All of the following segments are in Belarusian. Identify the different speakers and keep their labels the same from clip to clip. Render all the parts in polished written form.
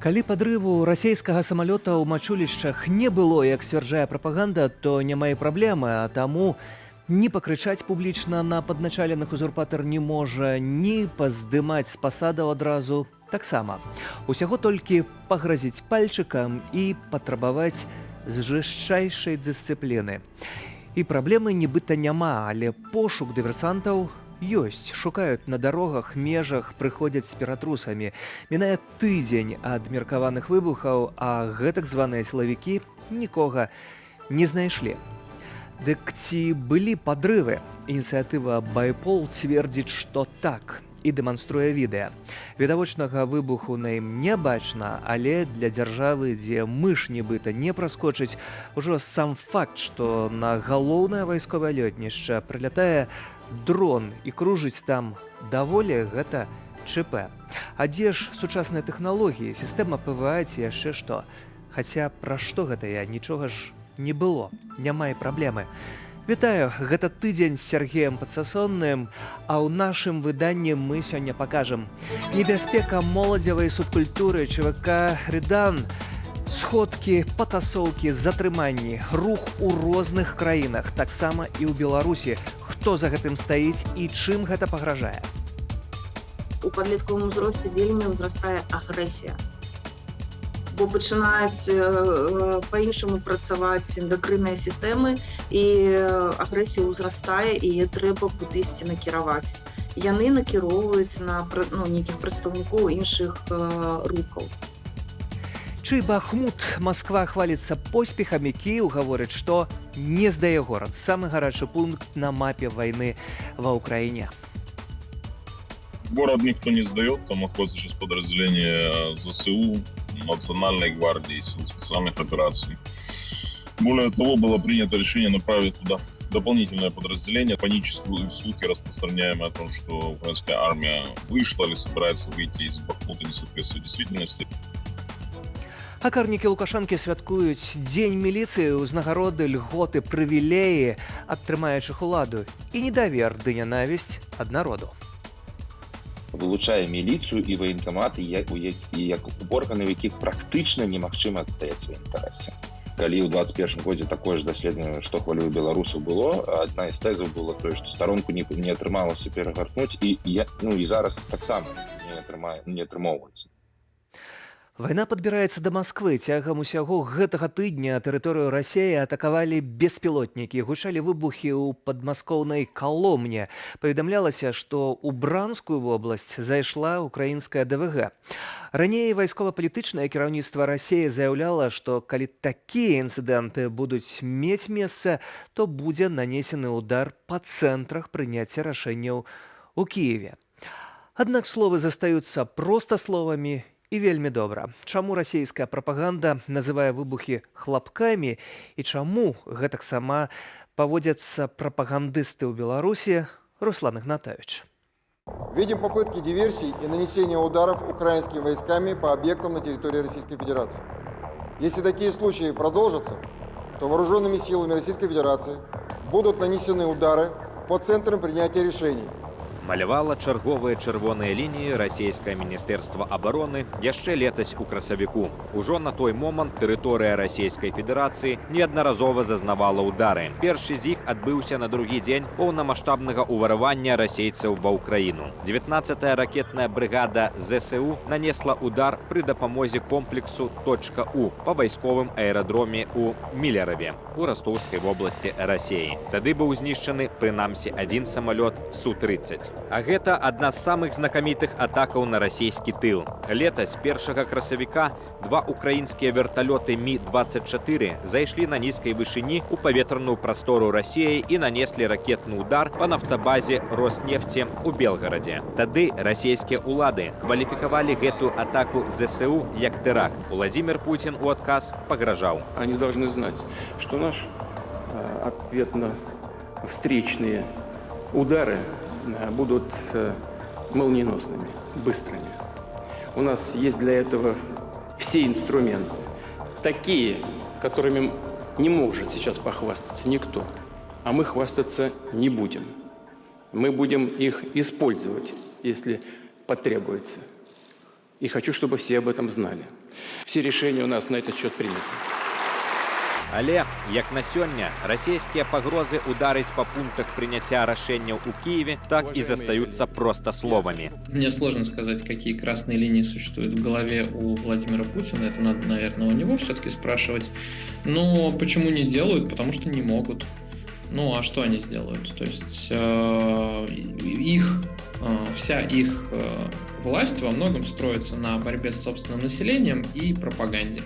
Speaker 1: Калі падрыву расійскага самалёта ў мачулішчах не было, як сцвярджае прапаганда, то няма і праблемы, а таму ні пакрычаць публічна на падначаленых узурпатар не можа, ні паздымаць з пасадаў адразу таксама. Усяго толькі пагразіць пальчыкам і патрабаваць жэсчайшай дысцыпліны. І праблемы нібыта няма, але пошук дыверсантаў ёсць. Шукаюць на дарогах, межах, прыходзяць з ператрусамі. Мінае тыдзень ад меркаваных выбухаў, а гэтак званыя сілавікі нікога не знайшлі. Дык ці былі падрывы? Ініцыятыва «Байпол» цвердзіць, што так, і дэманструе відэа. Відавочнага выбуху на ім не бачна, але для дзяржавы, дзе мыш нібыта не праскочыць, ужо сам факт, што на галоўнае вайсковае лётнішча прылятае дрон і кружыць там даволі, гэта ЧП. А дзе ж сучасныя тэхналогіі, сістэма ПВА ці яшчэ што? Хаця пра што гэта я? Нічога ж не было, няма і праблемы. Вітаю, гэта тыдзень з Сергеем Падсасонным, а ў нашым выданні мы сёння пакажам небяспека моладзевай субкультуры ЧВК «Рыдан», сходкі, патасоўкі, затрыманні, рух у розных краінах, таксама і ў Беларусі. Хто за гэтым стаіць і чым гэта пагражае?
Speaker 2: У падлеткавым узросце вельмі ўзрастае агрэсія. Бо пачынаюць па-іншаму працаваць эндакрынныя сістэмы, і агрэсія ўзрастае, і яе трэба кудысьці накіраваць. Яны накіроўваюць на нейкіх прадстаўнікоў іншых рухаў.
Speaker 1: Чый Бахмут? Масква хваліцца поспехамі, Кіеў гаворыць, што не здае горад. Самы гарачы пункт на мапе вайны ва Украине.
Speaker 3: Город никто не сдает, там находится сейчас подразделение ЗСУ, Национальной гвардии, сил специальных операций. Более того, было принято решение направить туда дополнительное подразделение. Панические слухи, распространяемые о том, что украинская армия вышла или собирается выйти из Бахмута, не соответствует действительности.
Speaker 1: А карнікі Лукашэнкі святкуюць дзень міліцыі, узнагароды, льготы, прывілеі, атрымаючых уладу. І недавер ды нянавісць ад народу.
Speaker 4: Вылучае міліцыю і ваенкаматы як органы, у якіх практычна немагчыма адстаяць свае інтарэсы. Калі ў 21 годзе такое ж даследаванне, што хвалюе беларусаў, было, адна з тэзаў была тое, што старонку не атрымалася перагартнуць, і зараз таксама не атрымоўваецца.
Speaker 1: Вайна падбіраецца да Масквы. Цягам усяго гэтага тыдня тэрыторыю Расіі атакавалі беспілотнікі, гучалі выбухі ў падмаскоўнай Каломне. Паведамлялася, што ў Бранскую вобласць зайшла украінская ДВГ. Раней вайскова-палітычнае кіраўніцтва Расіі заяўляла, што калі такія інцыдэнты будуць мець месца, то будзе нанесены ўдар па цэнтрах прыняцця рашэнняў у Кіеве. Аднак словы застаюцца проста словамі, і вельмі добра. Чаму расійская прапаганда называе выбухі хлапкамі і чаму гэтаксама паводзяцца прапагандысты ў Беларусі? Руслан Игнатович.
Speaker 5: Видим попытки диверсий и нанесения ударов украинскими войсками по объектам на территории Российской Федерации. Если такие случаи продолжатся, то вооруженными силами Российской Федерации будут нанесены удары по центрам принятия решений.
Speaker 6: Малявала чарговыя чырвоныя лініі расійскае міністэрства абароны яшчэ летась у красавіку. Ужо на той момант тэрыторыя Расійскай Федэрацыі неаднаразова зазнавала ўдары. Першы з іх адбыўся на другі дзень поўнамаштабнага ўварвання расейцаў ва ўкраіну. 19-я ракетная брыгада ЗСУ нанесла удар пры дапамозе комплексу «У» па вайсковым аэрадроме ў Мілераве у Растоўскай вобласці Расіі. Тады быў знішчаны прынамсі адзін самалёт Су-30. А гэта адна з самых знакамітых атакаў на расійскі тыл. Летась 1 красавіка два украінскія верталёты Мі-24 зайшлі на нізкай вышыні ў паветраную прастору Расіі і нанеслі ракетны удар па нафтабазе Роснефці ў Белгарадзе. Тады расійскія ўлады кваліфікавалі гэту атаку ЗСУ як тэракт. Владимир Путин у адказ пагражаў.
Speaker 7: Они должны знать, что наш ответно-встречные удары будут молниеносными, быстрыми. У нас есть для этого все инструменты, такие, которыми не может сейчас похвастаться никто, а мы хвастаться не будем. Мы будем их использовать, если потребуется. И хочу, чтобы все об этом знали. Все решения у нас на этот счет приняты.
Speaker 6: Але, як на сёння, расійскія пагрозы ударыць па пунктах прыняцця рашэнняў у Киеве так і застаюцца просто словамі.
Speaker 8: Мне сложно сказать, какие красные линии существуют в голове у Владимира Путина. Это надо, наверное, у него все-таки спрашивать. Но почему не делают? Потому что не могут. Ну, а что они сделают? То есть вся их власть во многом строится на борьбе с собственным населением и пропаганде.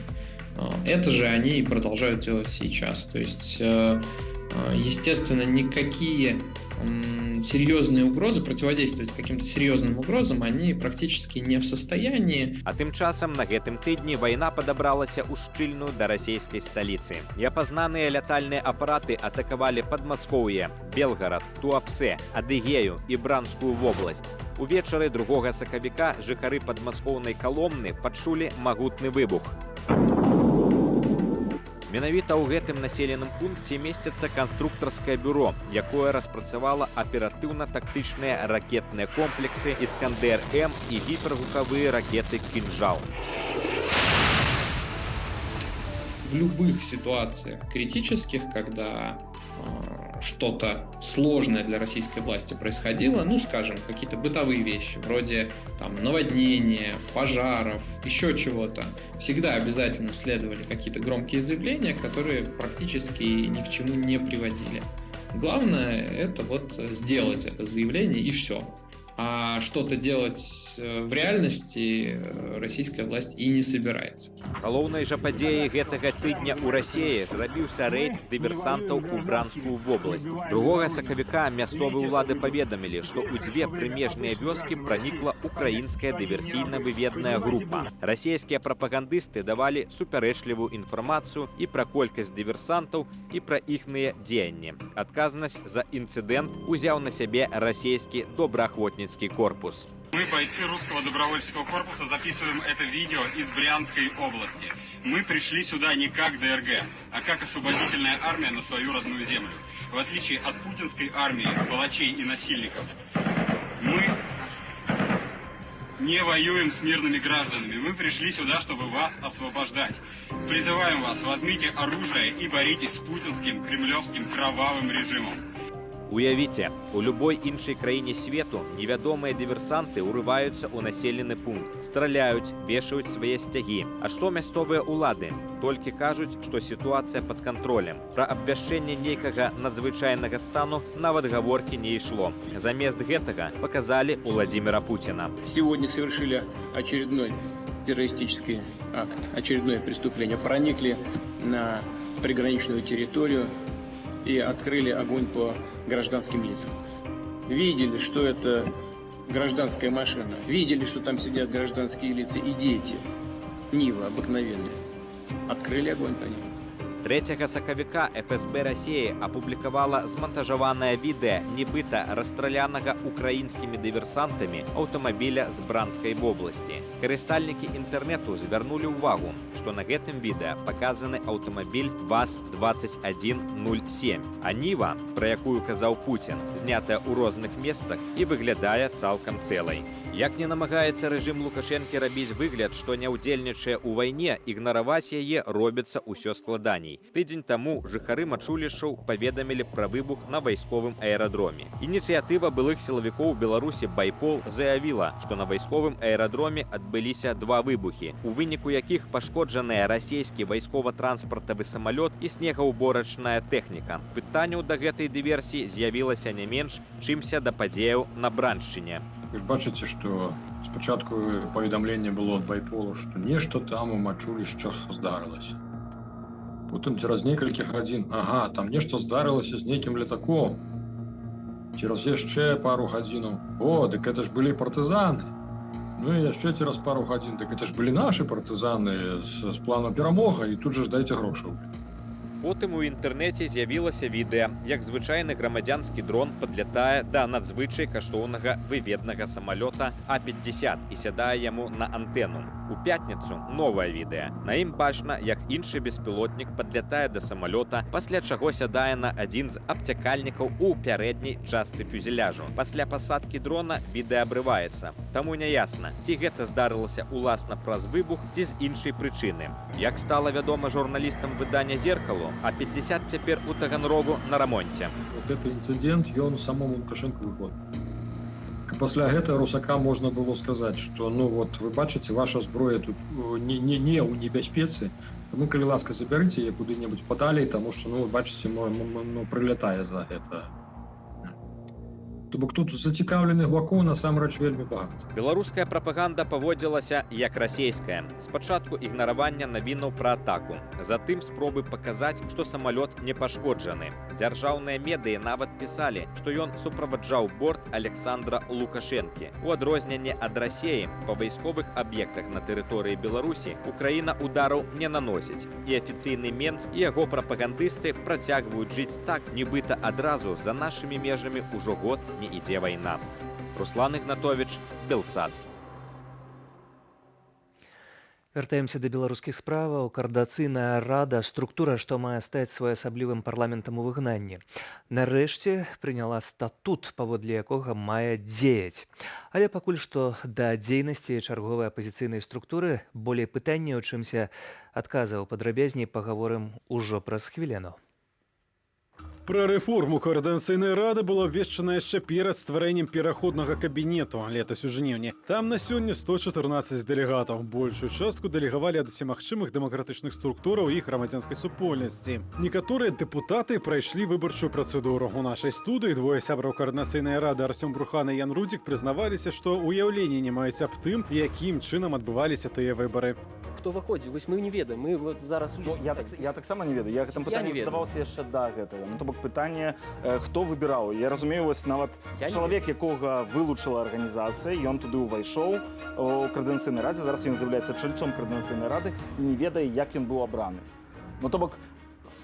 Speaker 8: Это же они и продолжают делать сейчас. То есть, естественно, никакие серьезные угрозы, противодействовать каким-то серьезным угрозам они практически не в состоянии.
Speaker 6: А тым часам на гэтым тыдні вайна падабралася ў шчыльную да расійскай сталіцы. Неапазнаныя лятальныя апараты атакавалі Падмаскоўе, Белгарад, Туапсе, Адыгею і Бранскую вобласць. Увечары 2 сакавіка жыхары падмаскоўнай Каломны пачулі магутны выбух. Менавіта ў гэтым населеным пункце месціцца канструктарскае бюро, якое распрацавала аператыўна-тактычныя ракетныя комплексы «Іскандер-М» і гіпергукавыя ракеты «Кинжал».
Speaker 8: В любых ситуациях критических, когда что-то сложное для российской власти происходило, ну, скажем, какие-то бытовые вещи, вроде там наводнения, пожаров, еще чего-то, всегда обязательно следовали какие-то громкие заявления, которые практически ни к чему не приводили. Главное — это вот сделать это заявление и все. А что-то делать в реальности российская власть и не собирается.
Speaker 6: Галоўнай жа падзеяй гэтага тыдня ў Расіі зрабіўся рэйд дыверсантаў у Бранскую вобласць. 2 сакавіка мясцовыя ўлады паведамілі, што ў 2 прымежныя вёскі пранікла украінская дыверсійна-выведная група. Расійскія прапагандысты давалі супярэчлівую інфармацыю і пра колькасць дыверсантаў, і пра іхныя дзеянні. Адказнасць за інцыдэнт узяў на сябе расійскі добраахвотніцкі корпус.
Speaker 9: Мы, бойцы русского добровольческого корпуса, записываем это видео из Брянской области. Мы пришли сюда не как ДРГ, а как освободительная армия на свою родную землю. В отличие от путинской армии, палачей и насильников, мы не воюем с мирными гражданами. Мы пришли сюда, чтобы вас освобождать. Призываем вас, возьмите оружие и боритесь с путинским, кремлевским кровавым режимом.
Speaker 6: Уявіце, у любой іншай краіне свету невядомыя дыверсанты ўрываюцца ў населены пункт, страляюць, вешаюць свае сцягі. А што мясцовыя ўлады? Толькі кажуць, што сітуацыя пад кантролем. Пра абвяшчэнне нейкага надзвычайнага стану нават гаворкі не ішло. Замест гэтага показалі Владимира Путина.
Speaker 7: Сегодня совершили очередной террористический акт, очередное преступление. Проникли на приграничную территорию и открыли огонь по гражданским лицам. Видели, что это гражданская машина, видели, что там сидят гражданские лица и дети, Нива обыкновенные. Открыли огонь по ним.
Speaker 6: 3 сакавіка ФСБ Расіі апублікавала змантажаванае відэа нібыта расстралянага украінскімі дыверсантамі аўтамабіля з Бранскай вобласці. Карыстальнікі інтэрнэту звярнулі ўвагу, што на гэтым відэа паказаны аўтамабіль ВАЗ-2107, а Ніва, пра якую казаў Пуцін, знятая ў розных месцах і выглядае цалкам цэлай. Як не намагаецца рэжым Лукашэнкі рабіць выгляд, што не ўдзельнічае ў вайне, ігнараваць яе робіцца ўсё складаней. Тыдзень таму жыхары Мачулішчаў паведамілі пра выбух на вайсковым аэрадроме. Ініцыятыва былых сілавікоў Беларусі Байпол заявіла, што на вайсковым аэрадроме адбыліся 2 выбухі, у выніку якіх пашкоджаныя расійскі вайскова-транспартавы самалёт і снегаўборачная тэхніка. Пытанняў да гэтай дыверсіі з'явілася не менш, чымся да падзеяў на Браншчыне.
Speaker 10: Вы ж бачыце, што спачатку паведамленне было ад Байполу, што нешта там у Мачулішчах здарылася. Потым цераз некалькі гадзін, ага, там нешта здарылася з нейкім летаком. Цераз яшчэ пару гадзінаў, о, дык это ж былі партызаны. Ну і яшчэ цераз пару гадзін, дык это ж былі нашы партызаны з плану перамога, і тут же ж дайце грошаў.
Speaker 6: Потым у інтэрнэце з'явілася відэа, як звычайны грамадзянскі дрон падлятае да надзвычай каштоўнага выведнага самалёта А-50 і сядае яму на антэну. У пятніцу новае відэа. На ім бачна, як іншы беспілотнік падлятае да самалёта, пасля чаго сядае на адзін з абцякальнікаў у пярэдняй частцы фюзеляжу. Пасля пасадкі дрона відэа абрываецца. Таму няясна, ці гэта здарылася уласна праз выбух, ці з іншай прычыны. Як стала вядома журналістам выдання «Зеркало», А-50 цяпер у Таганрогу на рамонце.
Speaker 10: Вот этот инцидент, ён самому Лукашенко выгод. Пасля гэтага русакам можна было сказаць, што ну вот вы бачыце, ваша зброя тут не ў небяспецы, таму калі ласка забярыце яе куды-небудзь падалей, таму што ну вы бачыце, прылятае за гэта. То бок тут зацікаўленых бакоў насамрэч вельмі багата.
Speaker 6: Беларуская прапаганда паводзілася як расійская. Спачатку ігнаравання навінаў пра атаку, затым спробы паказаць, што самалёт не пашкоджаны. Дзяржаўныя медыі нават пісалі, што ён суправаджаў борт Александра Лукашэнкі. У адрозненне ад Расіі, па вайсковых аб'ектах на тэрыторыі Беларусі Украіна удараў не наносіць. І афіцыйны Менц і яго прапагандысты працягваюць жыць так, нібыта адразу за нашымі межамі ўжо год не ідзе вайна. Руслан Ігнатовіч, Белсад.
Speaker 1: Вяртаемся да беларускіх справаў. Коардынацыйная рада, структура, што мае стаць своеасаблівым парламентам у выгнанні. Нарэшце прыняла статут, паводле якога мае дзеяць. Але пакуль што да дзейнасці чарговай апазіцыйнай структуры болей пытанняў, чымся адказаў. Падрабязней пагаворым ужо праз хвіліну.
Speaker 11: Пра рэформу коардынацыйнай рады было абвешчана яшчэ перад стварэннем пераходнага кабінету летась у жніўні. Там на сёння 114 дэлегатаў. Большую частку дэлегавалі ад усемагчымых дэмакратычных структураў і грамадзянскай супольнасці. Некаторыя дэпутаты прайшлі выбарчую працэдуру. У нашай студыі двое сябраў коардынацыйнай рады Арсём Брухан і Ян Рудзік прызнаваліся, што ўяўленні не маюць аб тым, якім чынам адбываліся тыя выбары.
Speaker 12: Хто выходзіць, вось мы не ведаем, мы вот зараз
Speaker 13: я таксама не ведаю, я гэтым пытаннем задаваўся яшчэ да гэтага. Ну то бок пытанне, хто выбіраў. Я разумею, вось нават чалавек, якога вылучыла арганізацыя, ён туды ўвайшоў у коардынацыйнай радзе, зараз ён з'яўляецца чальцом коардынацыйнай рады і не ведае, як ён быў абраны. Ну то бок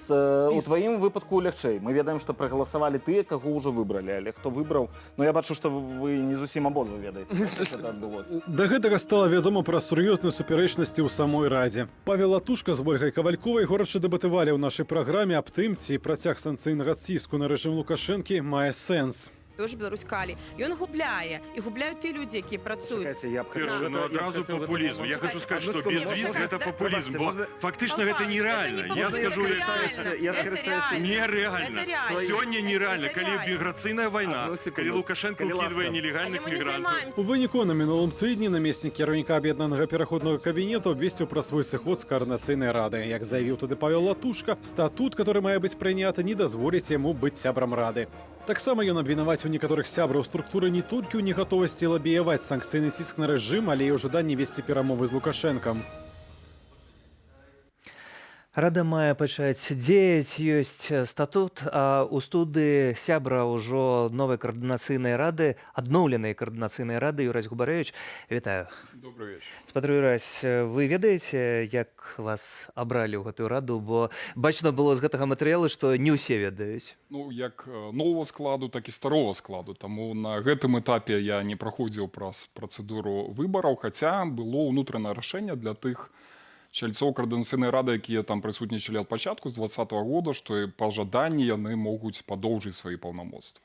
Speaker 13: у тваім выпадку лягчэй. Мы ведаем, што прагаласавалі тыя, каго ўжо выбралі, але хто выбраў, ну я бачу, што вы не зусім абодва ведаеце, як гэта адбылося.
Speaker 11: Да гэтага стала вядома пра сур'ёзныя супярэчнасці ў самой радзе. Павел Латушка з Ольгай Кавальковай горача дэбатавалі ў нашай праграме аб тым, ці працяг санкцыйнага ціску на рэжым Лукашэнкі мае сэнс.
Speaker 14: Тож Беларуськалі. Ён губляе. І губляють ті люди, які працюють.
Speaker 15: Ну, одразу популізм. Я хочу сказати, що без віз – це популізм, бо фактично це нереально. Я скажу, нереально. Сьогодні нереально, коли міграційна війна, коли Лукашенко вкидає нелегальних мігрантів.
Speaker 11: У выніку на мінулым тыдні намеснік кіраўніка аб'яднанага пераходнага кабінету абвесціў пра свой сыход з коардынацыйнай рады. Як заявіў тады Павел Латушка, статут, который мае быць прыняты, не дазволіць яму быць сябрам рады. Таксама ён абвінаваціў некаторых сябраў структуры не толькі ў негатовасці лабіяваць санкцыйны ціск на рэжым, але і ў жаданні весці перамовы з Лукашэнкам.
Speaker 1: Рада мае пачаць дзеяць, ёсць статут, а ў студыі сябра ўжо новай коардынацыйнай рады, адноўленай коардынацыйнай рады Юрась Губарэвіч. Вітаю.
Speaker 15: Добрый вечер.
Speaker 1: Спадарю, Юрась, вы ведаеце, як вас абралі ў гэтую раду, бо бачна было з гэтага матэрыялу, што не ўсе ведаюць.
Speaker 15: Ну, як нового складу, так і старого складу. Таму на гэтым этапе я не праходзіў праз працэдуру выбараў, хаця было ўнутранае рашэнне для тых чальцоў коардынацыйнай рады, якія там прысутнічалі ад пачатку з 2020 года, што па жаданні яны могуць падоўжыць свае паўнамоцтвы.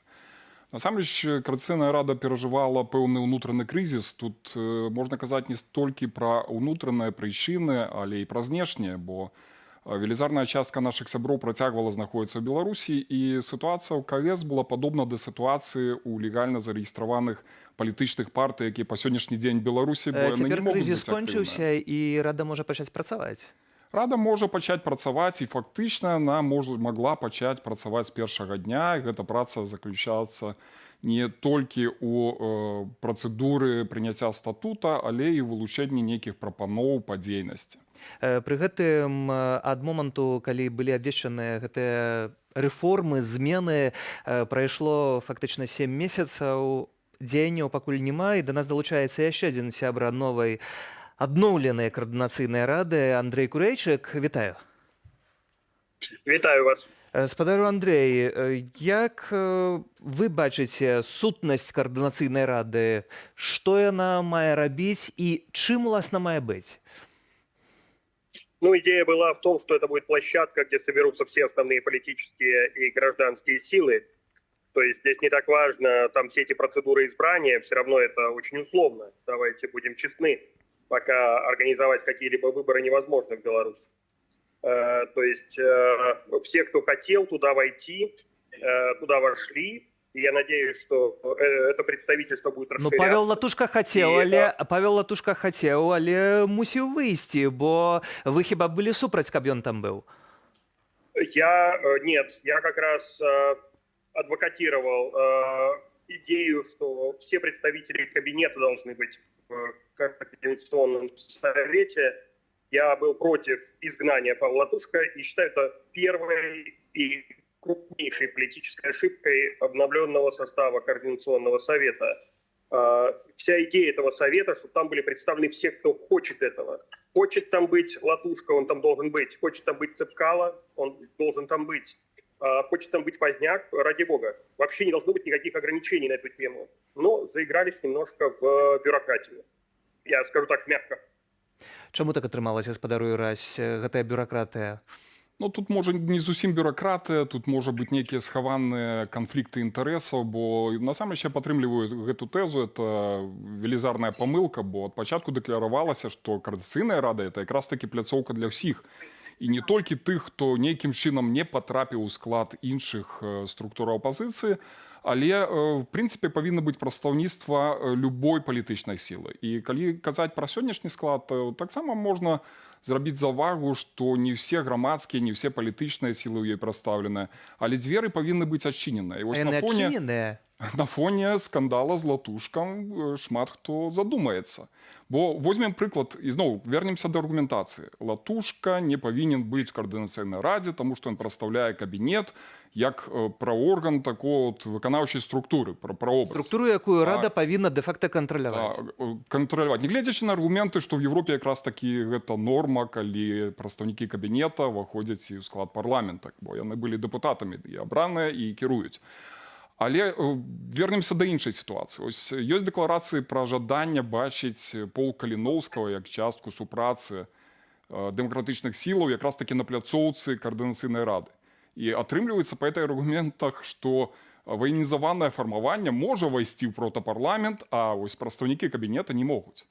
Speaker 15: Насамрэч, коардынацыйная рада перажывала пэўны ўнутраны крызіс. Тут можна казаць не столькі пра ўнутраныя прычыны, але і пра знешнія, бо велізарная частка нашых сяброў працягвала знаходзіцца ў Беларусі, і сітуацыя ў КС была падобна да сітуацыі ў легальна зарэгістраваных палітычных партый, якія па сённяшні дзень Беларусі, бо яны не могуць быць актыўныя.
Speaker 1: Цяпер крызіс скончыўся, і рада можа пачаць працаваць.
Speaker 15: Рада можа пачаць працаваць, і фактычна яна магла пачаць працаваць з першага дня. Гэта праца заключаецца не толькі ў працэдуры прыняцця статута, але і ў вылучэнні нейкіх прапаноў па дзейнасці.
Speaker 1: Пры гэтым ад моманту, калі былі абвешчаныя гэтыя рэформы, змены, прайшло фактычна 7 месяцаў, дзеянняў пакуль няма, і да нас далучаецца яшчэ адзін сябра новай адноўленай коардынацыйнай рады Андрэй Курэйчык. Вітаю.
Speaker 16: Вітаю вас.
Speaker 1: Спадару Андрей, як вы бачыце сутнасць каардынацыйнай рады, што яна мае рабіць і чым уласна мае быць?
Speaker 16: Ну, идея была в том, что это будет площадка, где соберутся все основные политические и гражданские силы. То есть здесь не так важно, там все эти процедуры избрания, все равно это очень условно. Давайте будем честны, пока организовать какие-либо выборы невозможно в Беларуси. То есть все, кто хотел туда войти, туда вошли. И я надеюсь, что это представительство будет расширяться.
Speaker 1: Ну, Павел Латушка хацеў, але мусіў выйсці, бо вы хіба былі супраць, каб ён там быў?
Speaker 16: Нет, я как раз адвокатировал идею, что все представители кабинета должны быть в Координационном совете. Я был против изгнания Павла Латушка и считаю это первой и крупнейшей политической ошибкой обновленного состава Координационного совета. Вся идея этого совета, чтобы там были представлены все, кто хочет этого. Хочет там быть Латушка, он там должен быть. Хочет там быть Цепкало, он должен там быть. Хочет там быть Возняк, ради бога. Вообще не должно быть никаких ограничений на эту тему. Но заигрались немножко в бюрократию. Я скажу так мягко.
Speaker 1: Чаму так атрымалася, спадару Ірась, гэтая бюракратыя?
Speaker 15: Ну, тут можа не зусім бюракратыя, тут можа быць нейкія схаваныя канфлікты інтарэсаў, бо насамрэч я падтрымліваю гэту тэзу, это велізарная памылка, бо ад пачатку дэкларавалася, што Коордынацыйная рада это якраз такі пляцоўка для ўсіх. І не толькі тых, хто нейкім чынам не патрапіў у склад іншых структураў апазіцыі, але в прынцыпе павінна быць прадстаўніцтва любой палітычнай сілы. І калі казаць пра сённяшні склад, таксама можна зрабіць заўвагу, што не ўсе грамадскія, не ўсе палітычныя сілы ў ёй прадстаўленыя, але дзверы павінны быць адчыненыя. На фоне скандала з Латушкам шмат хто задумаецца. Бо возьмем прыклад, і зноў вернемся да аргументацыі. Латушка не павінен быць в Коордынацыйнай радзе, таму што ён прадстаўляе кабінет як праорган такой выканаўчай структуры, праобраз.
Speaker 1: Структуру, якую рада павінна дэ-факта кантраляваць.
Speaker 15: Кантраляваць. Нягледзячы на аргументы, што ў Европе якраз такі гэта норма, калі прадстаўнікі кабінета ўваходзяць і ў склад парламента, бо яны былі дэпутатамі і абраныя і кіруюць. Але вернемся да іншай сітуацыі. Ось ёсць дэкларацыі пра жаданне бачыць полк Каліноўскага як частку супрацы дэмакратычных сілаў якраз такі на пляцоўцы Коордынацыйнай рады. І атрымліваецца па этой аргументах, што ваенізаванае фармаванне можа ўвайсці ў протапарламент, а вось прадстаўнікі кабінета не могуць.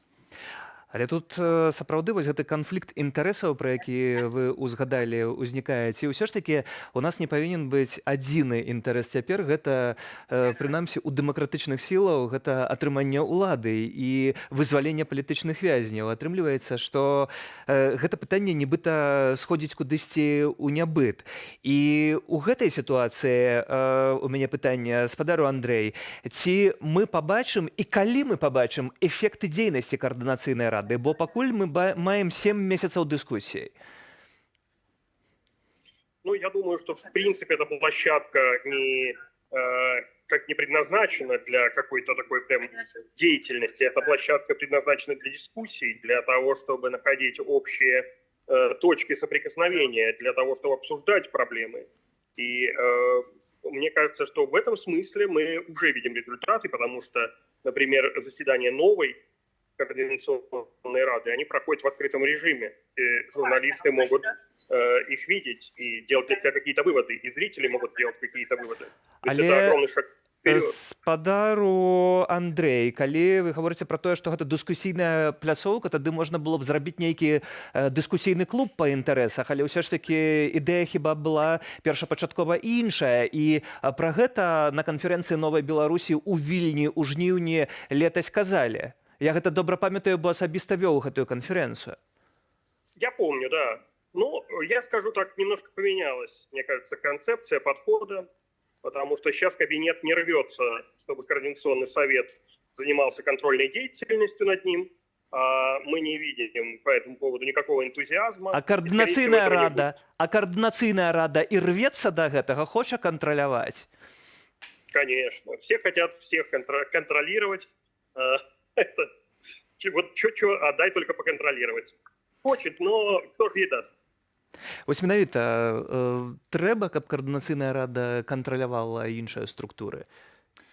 Speaker 1: Але тут сапраўды вось гэты канфлікт інтарэсаў, пра які вы ўзгадалі, узнікае. Ці ўсё ж такі у нас не павінен быць адзіны інтарэс цяпер, гэта прынамсі у дэмакратычных сілаў, гэта атрыманне ўлады і вызвалення палітычных вязняў. Атрымліваецца, што гэта пытанне нібыта сходзіць кудысьці ў нябыт. І у гэтай сітуацыі у мяне пытанне, спадару Андрей, ці мы пабачым і калі мы пабачым эфекты дзейнасці Коордынацыйнай рады? Бо пакуль мы маем 7 месяцаў дыскусій.
Speaker 16: Ну, я думаю, что в принципе эта площадка не предназначена для какой-то такой прям деятельности. Эта площадка предназначена для дискуссий, для того, чтобы находить общие точки соприкосновения, для того, чтобы обсуждать проблемы. И мне кажется, что в этом смысле мы уже видим результаты, потому что, например, заседание новой Координационной рады, они проходят в открытом режиме. И журналисты могут их видеть и делать для себя какие-то выводы, и зрители могут делать какие-то выводы. То есть это огромный шаг вперед.
Speaker 1: Спадару Андрей, калі вы гаворыце пра тое, што гэта дыскусійная пляцоўка, тады можна было б зрабіць нейкі дыскусійны клуб па інтарэсах, але ўсё ж такі ідэя хіба была першапачаткова іншая. І пра гэта на канферэнцыі Новай Беларусі ў Вільні ў жніўні летась казалі. Я гэта добра памятаю, бо асабіста вёў гэтую конференцию.
Speaker 16: Я помню, да. Ну, я скажу так, немножко поменялась, мне кажется, концепция подхода, потому что сейчас кабинет не рвется, чтобы Координационный совет занимался контрольной деятельностью над ним. Мы не видим по этому поводу никакого энтузиазма.
Speaker 1: А Координационная рада и рвется до гэтага, хоча контролировать?
Speaker 16: Конечно. Все хотят всех контролировать. Это вот что, дай только поконтролировать. Хочет, но кто же ей даст?
Speaker 1: Вось менавіта трэба, каб каардынацыйная рада кантралявала іншыя структуры.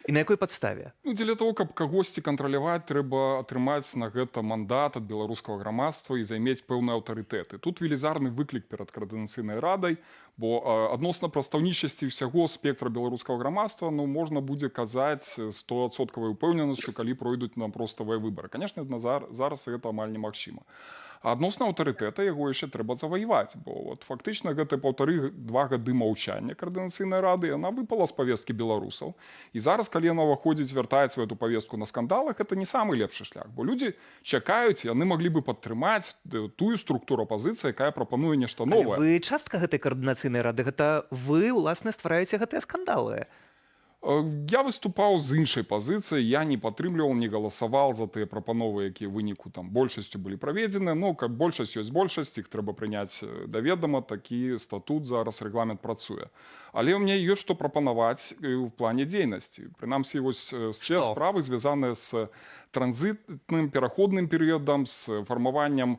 Speaker 1: І на якой падставе?
Speaker 15: Ну, дзеля того, каб кагосьці кантраляваць, трэба атрымаць на гэта мандат ад беларускага грамадства і займець пэўныя аўтарытэты. Тут велізарны выклік перад каардынацыйнай радай, бо адносна прадстаўнічасці ўсяго спектра беларускага грамадства можна будзе казаць 100% упэўненасцю, калі пройдуць на проставыя выбары. Канешне, зараз гэта амаль немагчыма. А адносна аўтарытэта яго яшчэ трэба заваяваць, бо фактычна гэта 1,5-2 гады маўчання каардынацыйнай рады, яна выпала з павесткі беларусаў. І зараз, калі яна ўваходзіць, вяртаецца эту павестку на скандалах, это не самы лепшы шлях, бо людзі чакаюць, яны маглі бы падтрымаць тую структуру апазіцыі, якая прапануе нешта новае.
Speaker 1: Вы частка гэтай каардынацыйнай рады, гэта вы, уласна, ствараеце гэтыя скандалы.
Speaker 15: Я выступаў з іншай пазіцыі, я не падтрымліваў, не галасаваў за тыя прапановы, якія выніку там большасцю былі праведзены. Ну, каб большасць ёсць большасць, іх трэба прыняць да ведама, такі статут зараз, рэгламент працуе. Але ў мне ёсць што прапанаваць ў плане дзейнасці. Прынамсі, вось все справы звязаныя з транзітным пераходным перыядам, з фармаваннем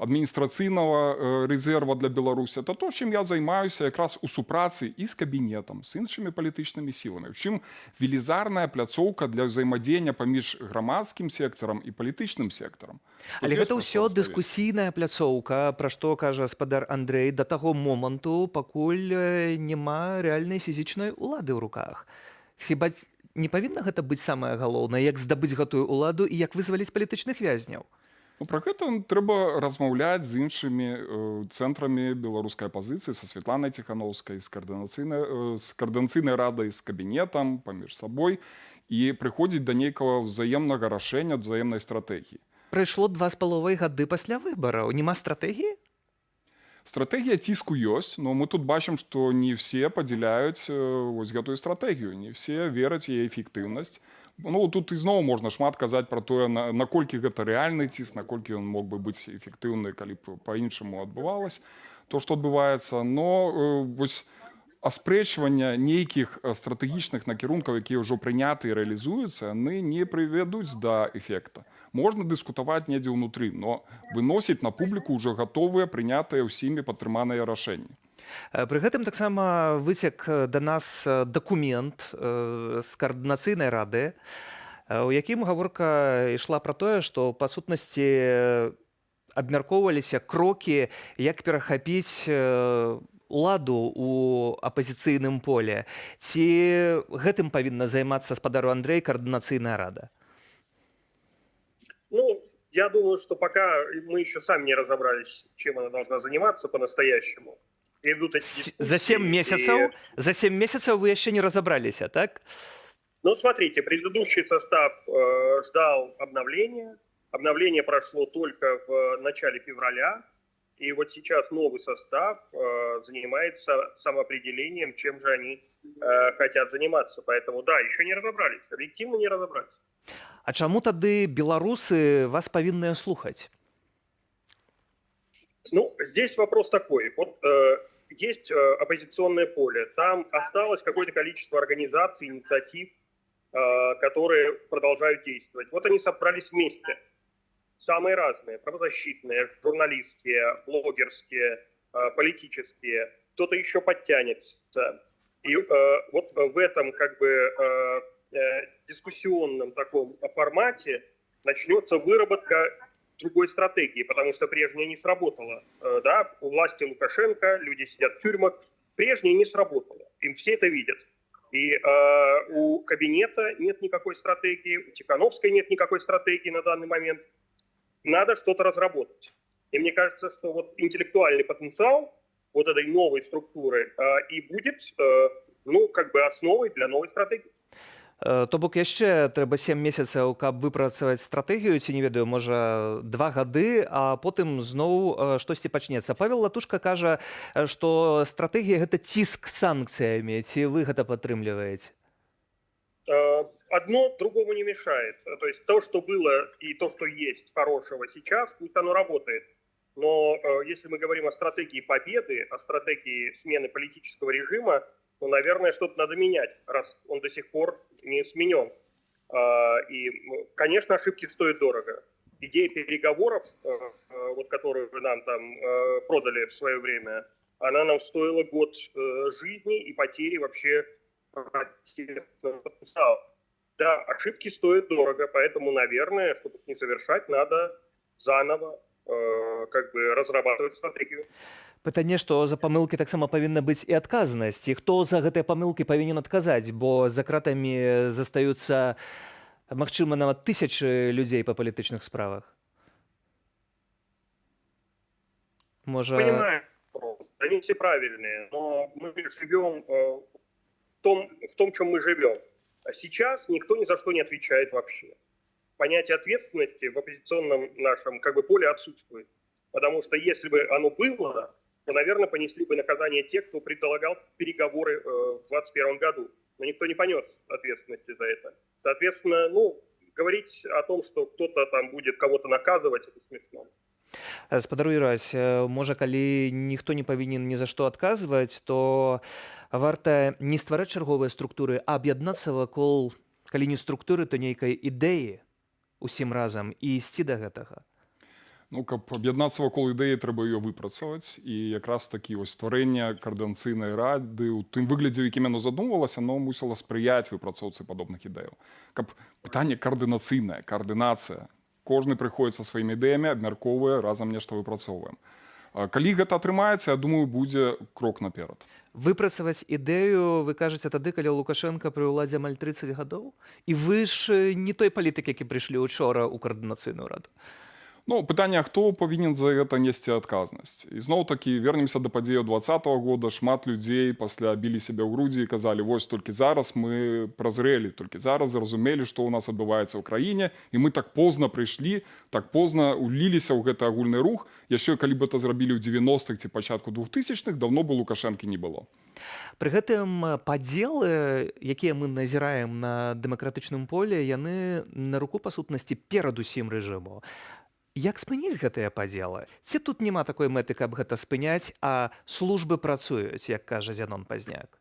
Speaker 15: адміністрацыйнага рэзерва для Беларусі. Это то, чым я займаюся якраз у супрацы і з кабінетам, з іншымі палітычнымі сіламі. У чым велізарная пляцоўка для ўзаемадзеяння паміж грамадскім сектарам і палітычным сектарам.
Speaker 1: Але гэта ўсё дыскусійная пляцоўка, пра што кажа спадар Андрэй, да таго моманту, пакуль няма рэальнай фізічнай улады ў руках. Хіба не павінна гэта быць самае галоўнае, як здабыць гэтую ўладу і як вызваліць палітычных вязняў?
Speaker 15: Ну, пра гэта трэба размаўляць з іншымі цэнтрамі беларускай апазіцыі, са Святланай Ціхановскай, з каардынацыйнай радай, з кабінетам, паміж сабой, і прыходзіць да нейкага ўзаемнага рашэння, ўзаемнай стратэгіі.
Speaker 1: Прайшло 2,5 гады пасля выбараў. Нема стратэгіі?
Speaker 15: Стратэгія ціску ёсць, но мы тут бачым, што не все падзяляюць вось гэтую стратэгію, не все вераць у яе эфектыўнасць. Ну, тут ізноў можна шмат казаць пра тое, наколькі гэта рэальны ціск, наколькі ён мог бы быць эфектыўны, калі б па-іншаму адбывалася то, што адбываецца. Но вось аспрэчвання нейкіх стратэгічных накірункаў, якія ўжо прыняты і рэалізуюцца, яны не прывядуць да эфекта. Можна дыскутаваць недзе ўнутры, но выносіць на публіку ўжо гатовыя, прынятыя ўсімі падтрыманыя рашэнні.
Speaker 1: Пры гэтым таксама выцек да нас дакумент з каардынацыйнай рады, у якім гаворка ішла пра тое, што па сутнасці абмяркоўваліся крокі, як перахапіць уладу ў апазіцыйным поле. Ці гэтым павінна займацца спадару Андрэй каардынацыйная рада?
Speaker 16: Ну, я думаю, что пока мы еще сами не разобрались, чем она должна заниматься по-настоящему.
Speaker 1: За 7 месяцев? За 7 месяцев вы еще не разобрались, так?
Speaker 16: Ну, смотрите, предыдущий состав ждал обновления. Обновление прошло только в начале февраля. И вот сейчас новый состав занимается самоопределением, чем же они хотят заниматься. Поэтому, да, еще не разобрались, объективно не разобрались.
Speaker 1: А чаму тады беларусы вас павінныя слухаць?
Speaker 16: Ну, здесь вопрос такой. Вот есть оппозиционное поле. Там осталось какое-то количество организаций, инициатив, которые продолжают действовать. Вот они собрались вместе. Самые разные. Правозащитные, журналистские, блогерские, политические. Кто-то еще подтянется. И вот в этом как бы дискуссионном таком формате начнется выработка другой стратегии, потому что прежняя не сработала. Да, у власти Лукашенко, люди сидят в тюрьмах, прежняя не сработала. Им все это видят. И у кабинета нет никакой стратегии, у Тихановской нет никакой стратегии на данный момент. Надо что-то разработать. И мне кажется, что вот интеллектуальный потенциал вот этой новой структуры и будет, ну, как бы основой для новой стратегии.
Speaker 1: То бок яшчэ трэба 7 месяцаў, каб выпрацаваць стратэгію, ці не ведаю, можа 2 гады, а потым зноў штосьці пачнецца. Павел Латушка кажа, што стратэгія гэта ціск санкцыямі. Ці вы гэта падтрымліваеце?
Speaker 16: Одно другому не мешает. То есть то, что было и то, что есть хорошего сейчас, пусть оно работает. Но если мы говорим о стратегии победы, о стратегии смены политического режима, ну, наверное, что-то надо менять, раз он до сих пор не сменен. И, конечно, ошибки стоят дорого. идея переговоров, вот которую вы нам там продали в свое время, она нам стоила год жизни и потери вообще потенциала. Да, ошибки стоят дорого, поэтому, наверное, чтобы их не совершать, надо заново как бы разрабатывать стратегию.
Speaker 1: Пытанне, што за памылкі таксама павінна быць і адказнасць. І хто за гэтыя памылкі павінен адказаць, бо за кратамі застаюцца, магчыма, нават тысячы людзей па палітычных справах. Можа...
Speaker 16: Понимаю, они все правильные, но мы живем в том, чем мы живем. А сейчас никто ни за что не отвечает вообще. Понятие ответственности в оппозиционном нашем как бы поле отсутствует. Потому что если бы оно было, то, наверное, понесли бы наказание те, кто предлагал переговоры в 2021 году. Но никто не понес ответственности за это. Соответственно, говорить о том, что кто-то там будет кого-то наказывать, это смешно.
Speaker 1: Спадару Ірась, можа, калі ніхто не павінен ні за што адказваць, то варта не ствараць чарговыя структуры, а аб'яднацца вакол, калі не структуры, то нейкай ідэі усім разам і ісці да гэтага.
Speaker 15: Ну, каб аб'яднацца вакол ідэі, трэба ее выпрацаваць. І якраз такі вось стварэнне каардынацыйнай рады ў тым выглядзе, якім яно задумвалася, оно мусіла спрыяць выпрацоўцы падобных ідэяў. Каб пытанне каардынацыйнае, каардынацыя. Кожны прыходзіць са сваімі ідэямі, абмяркоўвае, разам нешта выпрацоўваем. Калі гэта атрымаецца, я думаю, будзе крок наперад.
Speaker 1: Выпрацаваць ідэю, вы кажаце тады, калі Лукашенко пры ўладзе амаль 30 гадоў? І вы ж не той палітык, які прыйшлі учора ў каардынацыйную раду.
Speaker 15: Ну, пытанне, а хто павінен за гэта несці адказнасць. І зноў-такі вернемся да падзеяў 2020 года. Шмат людзей пасля білі сябе ў грудзі і казалі, вось толькі зараз мы празрэлі, толькі зараз зразумелі, што ў нас адбываецца ў краіне, і мы так позна прыйшлі, так позна уліліся ў гэты агульны рух. Яшчэ калі б это зрабілі ў 90-х ці пачатку 2000-х, даўно бы Лукашэнкі не было.
Speaker 1: Пры гэтым падзелы, якія мы назіраем на дэмакратычным поле, яны на руку па сутнасці перад усім рэжыму. Як спыніць гэтыя падзелы? Ці тут няма такой мэты, каб гэта спыняць, а службы працуюць, як кажа Зянон Пазняк?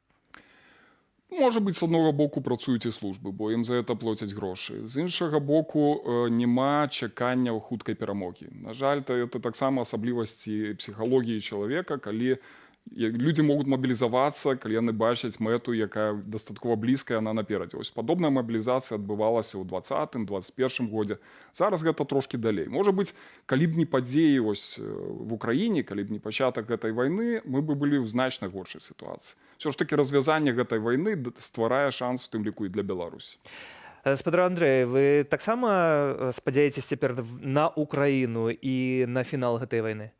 Speaker 15: Можа быць, з аднаго боку працуюць і службы, бо ім за гэта плоцяць грошы. З іншага боку, няма чакання хуткай перамогі. На жаль, это таксама асаблівасці псіхалогіі чалавека, калі людзі могуць мабілізавацца, калі яны бачаць мэту, якая дастаткова блізкая, яна наперадзе. Ось падобная мабілізацыя адбывалася ў 2020-2021 годзе. Зараз гэта трошкі далей. Можа быць, калі б не падзеі в Украіне, калі б не пачатак гэтай вайны, мы бы былі ў значна горшай сітуацыі. Ўсё ж такі развязанне гэтай вайны стварае шанс, у тым ліку і для Беларусі.
Speaker 1: Спадар Андрэй, вы таксама спадзяецесь цяпер на Украіну і на фінал гэтай вайны?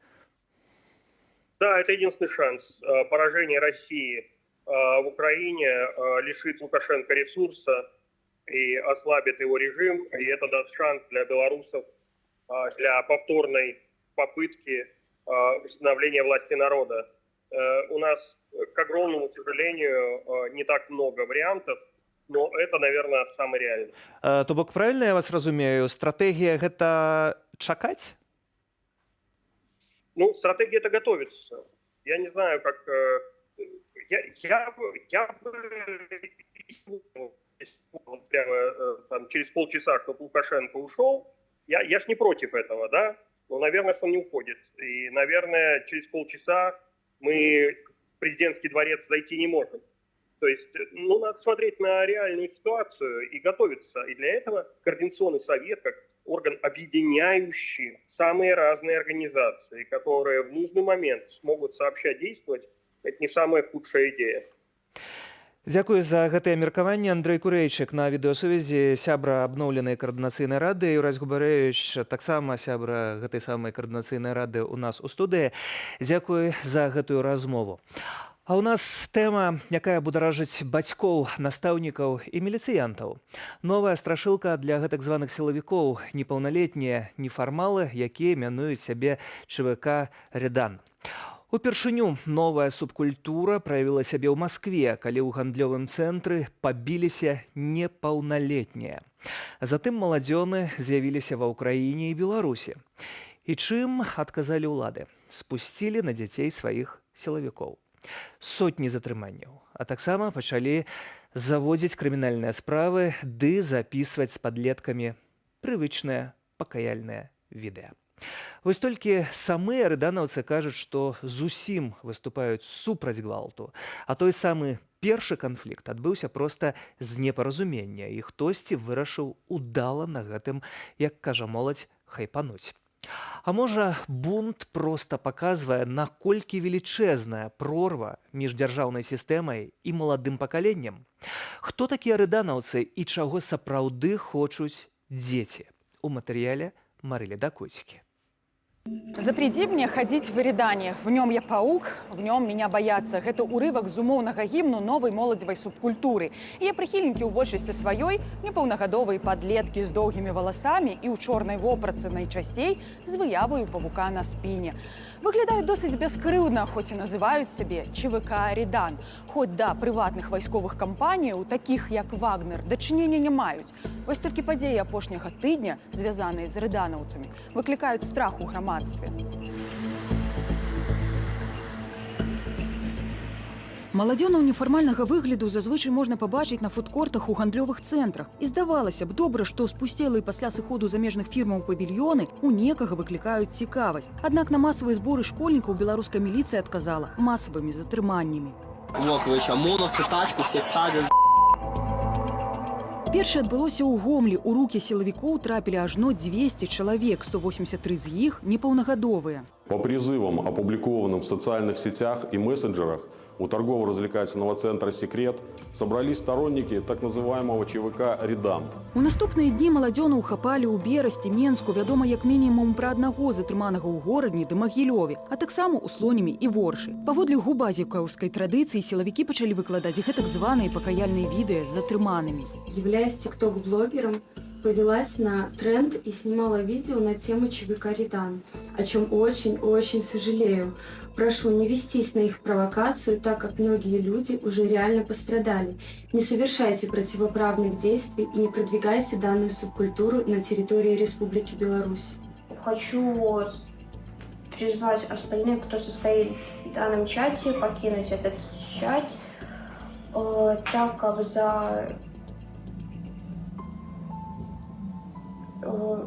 Speaker 16: Да, это единственный шанс. Поражение России в Украине лишит Лукашенко ресурса и ослабит его режим. И это даст шанс для белорусов для повторной попытки установления власти народа. У нас, к огромному сожалению, не так много вариантов, но это, наверное, самый реальный.
Speaker 1: То бок, правильно я вас разумею, стратегія гэта чакаць?
Speaker 16: Ну, стратегия это готовится. Я не знаю, как... Я бы прямо там, через полчаса, чтобы Лукашенко ушел, я ж не против этого, да? Но, наверное, что он не уходит. И, наверное, через полчаса мы в президентский дворец зайти не можем. То есть, надо смотреть на реальную ситуацию и готовиться. И для этого Координационный совет, как орган, объединяющий самые разные организации, которые в нужный момент смогут сообща действовать, это не самая худшая идея.
Speaker 1: Дзякую за гэтае меркаванне. Андрэй Курэйчык на відэасувязі, сябра абноўленай каардынацыйнай рады. Юрась Губарэвіч, таксама сябра гэтай самай каардынацыйнай рады у нас у студыі. Дзякуй за гэтую размову. А ў нас тэма, якая бударажыць бацькоў, настаўнікаў і міліцыянтаў. Новая страшылка для гэтак званых сілавікоў, непаўналетнія нефармалы, якія мянуюць сябе ЧВК «Редан». Упершыню новая субкультура праявіла сябе ў Маскве, калі ў гандлёвым цэнтры пабіліся непаўналетнія. Затым маладзёны з'явіліся ва ўкраіне і Беларусі. І чым адказалі ўлады? Спусцілі на дзяцей сваіх сілавікоў. Сотні затрыманняў, а таксама пачалі заводзіць крымінальныя справы ды запісваць з падлеткамі прывычныя пакаяльнае відэа. Вось толькі самыя рыданаўцы кажуць, што зусім выступаюць супраць гвалту, а той самы першы канфлікт адбыўся проста з непаразумення, і хтосьці вырашыў удала на гэтым, як кажа моладзь, хайпануць. А можа, бунт проста паказвае, наколькі велічэзная прорва між дзяржаўнай сістэмай і маладым пакаленнем? Хто такія рыданаўцы і чаго сапраўды хочуць дзеці? У матэрыяле Марылі Дакуцькі.
Speaker 17: Запреди мне ходить в Эридане. В нем я паук, в нем меня боятся. Гэта урывак з умоўнага гімну новай моладзевай субкультуры. Яе прыхільнікі ў большасці сваёй непаўнагадовыя падлеткі з доўгімі валасамі і ў чорнай вопратцы найчасцей з выяваю павука на спіне. Выглядаюць досыць бяскрыўдна, хоць і называюць сябе ЧВК «Эридан». Хоць да прыватных вайсковых кампаніяў, такіх як Вагнер, дачынення не маюць. Вось толькі падзеі апошняга тыдня, звязаныя з рыданаўцамі, выклікаюць страх у грамадстве. Маладзёнаў нефармальнага выгляду зазвычай можна пабачыць на фудкортах у гандлёвых цэнтрах. І здавалася б, добра, што спусцелыя пасля сыходу замежных фірмаў павільёны у некага выклікаюць цікавасць. Аднак на масавыя зборы школьнікаў беларуская міліцыя адказала масавымі затрыманнямі.
Speaker 12: Вот, вы еще ОМОНовцы, тачку, всех садят.
Speaker 17: Першае адбылося ў Гомлі. У рукі сілавікоў трапілі ажно 200 чалавек, 183 з іх непаўнагадовыя.
Speaker 18: По призывам, опубликованным в социальных сетях и мессенджерах, у торгово-развлекательного центра «Секрет» собрались сторонники так называемого ЧВК «Эридан».
Speaker 17: У наступныя дні маладзёнаў хапалі ў Берасці, Менску, вядома як мінімум пра аднаго затрыманага ў горадні ды Магілёве, а таксама ў Слонімі і Воршы. Паводле губазікаўскай традыцыі сілавікі пачалі выкладаць гэтак званыя пакаяльныя відэа з затрыманымі.
Speaker 19: Являясь тикток-блогером, повелась на тренд и снимала видео на тему ЧВК «Эридан», о чем очень-очень сожалею. Прошу не вестись на их провокацию, так как многие люди уже реально пострадали. Не совершайте противоправных действий и не продвигайте данную субкультуру на территории Республики Беларусь.
Speaker 20: Хочу призвать остальных, кто состоит в данном чате, покинуть этот чат, так как за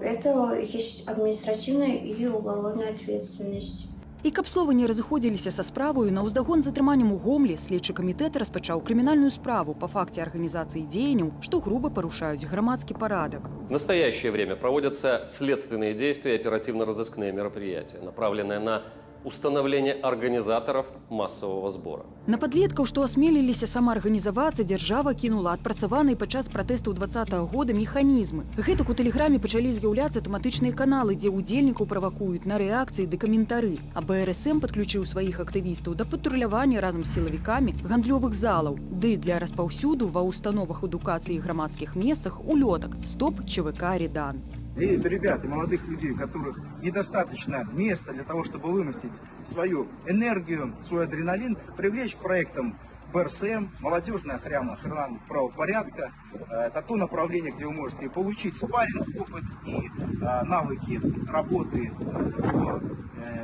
Speaker 20: это есть административная и уголовная ответственность.
Speaker 17: І каб словы не разыходзіліся са справаю, на ўздагон затрыманнем у Гомлі следчы камітэт распачаў крымінальную справу па факце арганізацыі дзеянняў, што груба парушаюць грамадскі парадак.
Speaker 21: В настоящее время проводятся следственные действия и оперативно-розыскные мероприятия, направленные на установление организаторов массового сбора.
Speaker 17: На падлеткаў, што асмеліліся самаарганізавацца, дзяржава кінула адпрацаваныя падчас пратэсту 20-го года механізмы. Гэтак у тэлеграме пачалі з'яўляцца тэматычныя каналы, дзе ўдзельнікаў правакуюць на рэакцыі ды каментары. А БРСМ падключыў сваіх актывістаў да патрулявання разам з сілавікамі гандлёвых залаў, ды для распаўсюду ва установах адукацыі і грамадскіх месцах улётак «Стоп ЧВК «Эридан».
Speaker 22: И ребят, и молодых людей, у которых недостаточно места для того, чтобы вымостить свою энергию, свой адреналин, привлечь к проектам БРСМ, молодежная охрана правопорядка. Это то направление, где вы можете получить спарринг, опыт и навыки работы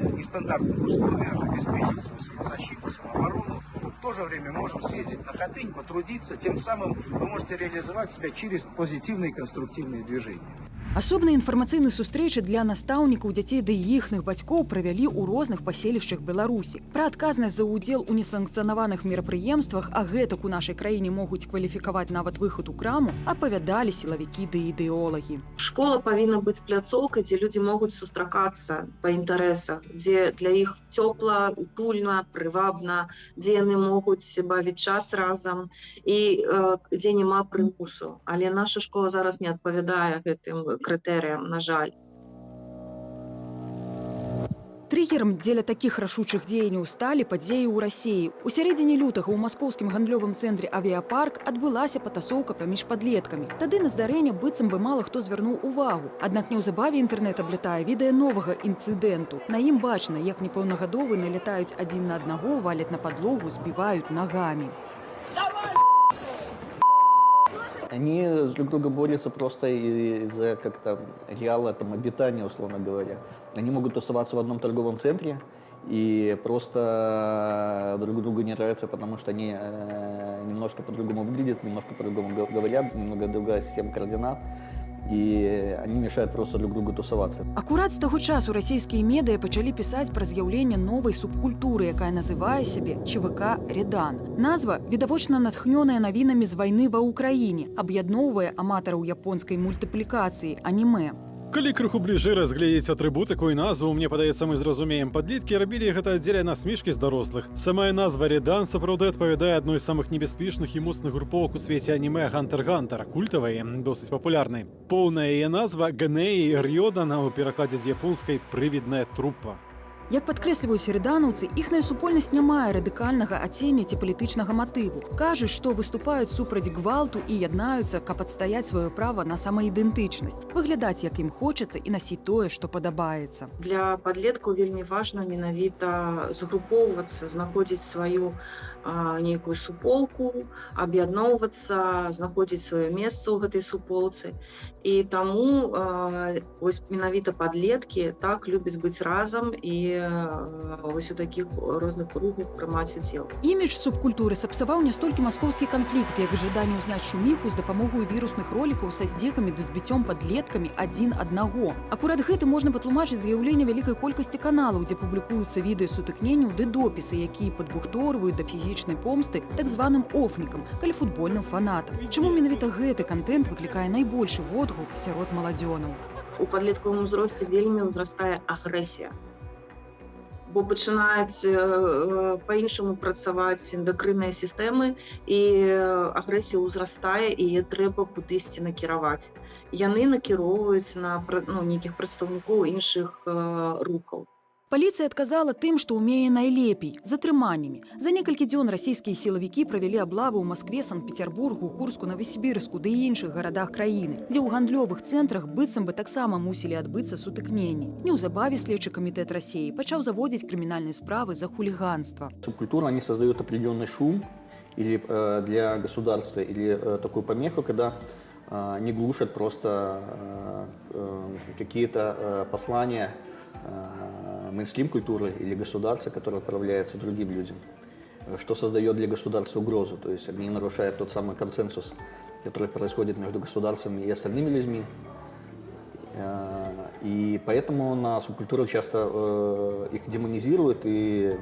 Speaker 22: в нестандартных условиях, обеспечить свою самозащиту, самооборону. В то же время можем съездить на Хатынь, потрудиться, тем самым вы можете реализовать себя через позитивные и конструктивные движения.
Speaker 17: Асобныя інфармацыйныя сустрэчы для настаўнікаў, дзяцей ды іхных бацькоў правялі ў розных паселішчах Беларусі. Пра адказнасць за ўдзел у несанкцыянаваных мерапрыемствах, а гэтак у нашай краіне могуць кваліфікаваць нават выхад у краму, апавядалі сілавікі ды ідэолагі.
Speaker 2: Школа павінна быць пляцоўкай, дзе людзі могуць сустракацца па інтарэсах, дзе для іх цёпла, утульна, прывабна, дзе яны могуць бавіць час разам і дзе няма прымусу. Але наша школа зараз не адпавядае гэтым крытэрыям, на жаль.
Speaker 17: Триггерам дзеля такіх рашучых дзеянняў сталі падзеі ў Расіі. У сярэдзіне лютага ў маскоўскім гандлёвым цэнтры «Авіапарк» адбылася патасоўка паміж падлеткамі. Тады на здарэнне быццам бы мала хто звярнуў увагу. Аднак неўзабаве інтэрнэт аблятае відэа новага інцыдэнту. На ім бачна, як непаўнагадовыя налятаюць адзін на аднаго, валяць на падлогу, збіваюць нагамі.
Speaker 23: Они друг друга борются просто из-за как-то реала там, обитания, условно говоря. Они могут тусоваться в одном торговом центре и просто друг другу не нравятся, потому что они немножко по-другому выглядят, немножко по-другому говорят, немного другая система координат. и они мешают просто друг другу тусоваться.
Speaker 17: Акурат з таго часу расійскія медыа пачалі пісаць пра з'яўленне новай субкультуры, якая называе сябе ЧВК «Редан». Назва відавочна натхнёная навінамі з вайны ва ўкраіне, аб'ядноўвае аматараў японскай мультыплікацыі анімэ.
Speaker 11: Калі крыху бліжэй разгледзець атрыбутыку і назву, мне падаецца, мы зразумеем, падліткі рабілі гэта дзеля насмешкі з дарослых. Самая назва «Редан» сапраўды адпавядае адной з самых небяспечных і моцных групоўак у свеце анімэ «Гантер Гантер», культавай, досыць папулярнай. Поўная яе назва «Ганеі Рёдан», у перакладзе з японскай «Прывідная трупа».
Speaker 17: Як падкрэсліваюць реданаўцы, іхная супольнасць не мае радыкальнага адцення ці палітычнага матыву. Кажуць, што выступаюць супраць гвалту і яднаюцца, каб адстаяць сваё права на самаідэнтычнасць, выглядаць, як ім хочацца, і насіць тое, што падабаецца.
Speaker 2: Для падлеткаў вельмі важна менавіта згрупоўвацца, знаходзіць сваю нейкую суполку, аб'ядноўвацца, знаходзіць сваё месца ў гэтай суполцы. І таму вось менавіта падлеткі так любяць быць разам і вось у такіх розных рухах прымаць удзел.
Speaker 17: Імідж субкультуры сапсаваў не столькі маскоўскі канфлікт, як жаданне ўзняць шуміху з дапамогай вірусных ролікаў са здзекамі ды збіццём падлеткамі адзін аднаго. Акурат гэта можна патлумачыць з'яўленне вялікай колькасці каналаў, дзе публікуюцца відэа сутыкненняў ды допісы, якія падбухторваюць да фізічнай помсты так званым офнікам, калі футбольным фанатам. Чаму менавіта гэты кантэнт выклікае найбольшы водгук сярод маладзёнаў?
Speaker 2: У падлеткавым узросце вельмі ўзрастае агрэсія, бо пачынаюць па-іншаму працаваць эндакрынныя сістэмы, і агрэсія ўзрастае, і яе трэба кудысьці накіраваць. Яны накіроўваюць на нейкіх прадстаўнікоў іншых рухаў.
Speaker 17: Паліцыя адказала тым, што ўмее найлепей – затрыманнямі. За некалькі дзён расійскія сілавікі правялі аблавы ў Маскве, Санкт-Петербургу, Курску, Новасібірску ды і іншых гарадах краіны, дзе ў гандлёвых цэнтрах быццам бы таксама мусілі адбыцца сутыкненні. Неўзабаве следчы камітэт России пачаў заводзіць крымінальныя справы за хулиганство.
Speaker 23: Субкультура, они создают определенный шум или для государства, или такую помеху, когда не глушат просто какие-то послания мейнстрим-культуры или государства, которое отправляется другим людям, что создает для государства угрозу. То есть они нарушают тот самый консенсус, который происходит между государствами и остальными людьми. И поэтому на субкультуру часто их демонизируют и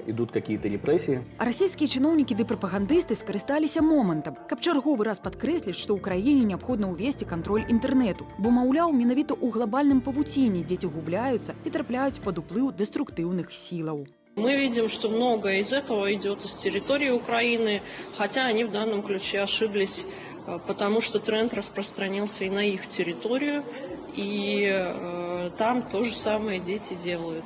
Speaker 23: ідуць какие-то репрессии.
Speaker 17: А расійскія чыноўнікі ды прапагандысты скарысталіся момантам, каб чарговы раз падкрэсліць, што ў краіне неабходна ўвесці кантроль інтэрнэту, бо, маўляў, менавіта ў глобальным павуцінні дзеці губляюцца і трапляюць пад уплыў дэструктыўных сілаў.
Speaker 3: Мы видим, что многое из этого идет из территории Украины, хотя они в данном ключе ошиблись, потому что тренд распространился и на их территорию, и там то же самое дети делают.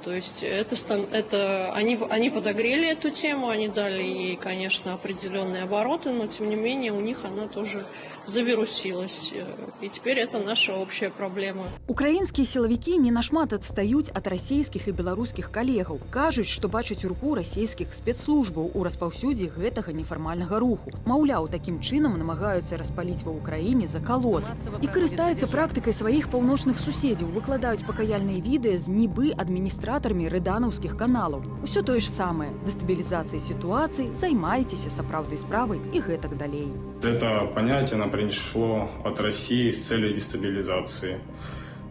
Speaker 3: То есть они подогрели эту тему, они дали ей, конечно, определенные обороты, но тем не менее у них она тоже завірусілась. І цяпер это наша общая праблема.
Speaker 17: Украінскія сілавікі не нашмат адстаюць ад расійскіх і беларускіх калегаў. Кажуць, што бачаць руку расійскіх спецслужбаў у распаўсюдзе гэтага нефармальнага руху. Маўляў, такім чынам намагаюцца распаліць ва ўкраіне закалоты. І карыстаюцца практыкай сваіх паўночных суседзяў, выкладаюць пакаяльныя відэа з нібы адміністратарамі рэданаўскіх каналаў. Усё тое ж самае. Дэстабілізацыяй сітуацыі, займайцеся сапраўднай справай і гэтак далей.
Speaker 4: Это понятие нам пришло от России с целью дестабилизации.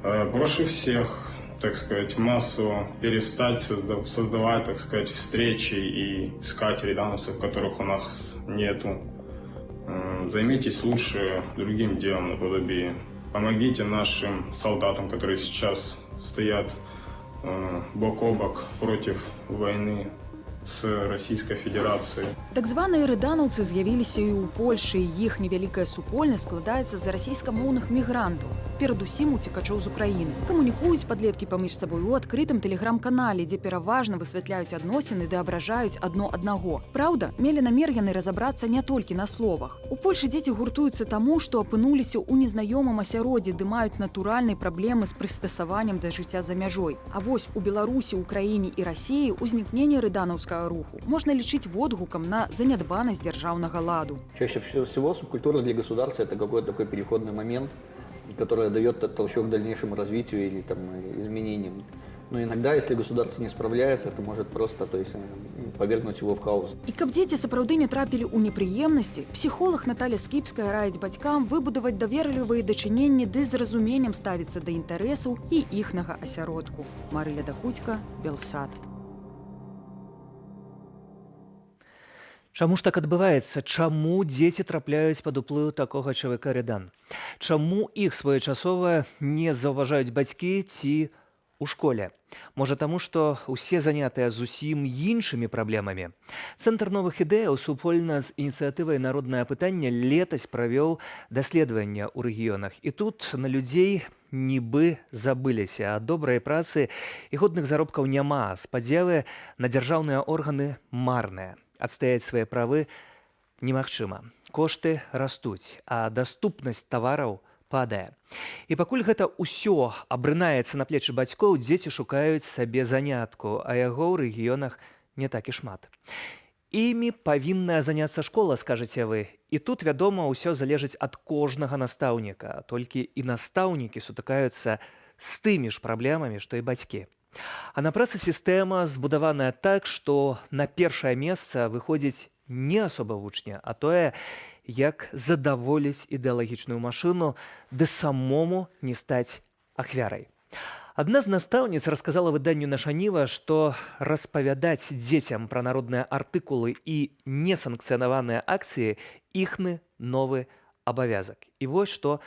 Speaker 4: Прошу всех, так сказать, массово перестать создавать, так сказать, встречи и искать редановцев, которых у нас нету. Займитесь лучше другим делом наподобие. Помогите нашим солдатам, которые сейчас стоят бок о бок против войны с Российской Федерацией.
Speaker 17: Так званыя рэданаўцы з'явіліся і ў Польшы, і іх невялікая супольнасць складаецца з расійскамоўных мігрантаў, перадусім уцекачоў з Украіны. Камунікуюць падлеткі паміж сабой у адкрытым тэлеграм-канале, дзе пераважна высвятляюць адносіны ды абражаюць адно аднаго. Праўда, мелі намер яны разабрацца не толькі на словах. У Польшы дзеці гуртуюцца таму, што апынуліся ў незнаёмым асяроддзі ды маюць натуральнай праблемы з прыстасаваннем да жыцця за мяжой. А вось у Беларусі, Украіне і Расіі ўзнікненне рэданаўскага руху можно лечить водгуком на занядбанность державного ладу.
Speaker 23: Чаще всего субкультура для государства это какой-то такой переходный момент, который дает толчок к дальнейшему развитию или там, изменениям. Но иногда, если государство не справляется, это может просто, то есть, повергнуть его в хаос.
Speaker 17: І каб дзеці сапраўды не трапілі ў непрыемнасці, псіхолог Наталя Скіпская раіць бацькам выбудаваць даверлівыя дачыненні ды з разуменнем ставіцца да інтарэсаў і іхнага асяродку. Марыя Дахудзька, Белсад.
Speaker 1: Чаму ж так адбываецца? Чаму дзеці трапляюць пад уплыў такога ЧВК «Редан»? Чаму іх своечасова не заўважаюць бацькі ці у школе? Можа таму, што ўсе занятыя зусім іншымі праблемамі. Цэнтр новых ідэяў супольна з ініцыятывай «Народнае пытанне» летась правёў даследаванне ў рэгіёнах. І тут на людзей нібы забыліся. А добрай працы і годных заробкаў няма. Спадзевы на дзяржаўныя органы марныя. Адстаяць свае правы немагчыма. Кошты растуць, а даступнасць тавараў падае. І пакуль гэта ўсё абрынаецца на плечы бацькоў, дзеці шукаюць сабе занятку, а яго ў рэгіёнах не так і шмат. Імі павінная заняцца школа, скажаце вы. І тут, вядома, ўсё залежыць ад кожнага настаўніка. Толькі і настаўнікі сутыкаюцца з тымі ж праблемамі, што і бацькі. А на працы сістэма збудаваная так, што на першае месца выходзіць не асоба вучня, а тое, як задаволіць ідэалагічную машыну, ды самому не стаць ахвярай. Адна з настаўніц расказала выданню «Наша Ніва», што распавядаць дзецям пра народныя артыкулы і несанкцыянаваныя акцыі іхны новы абавязак. І вось што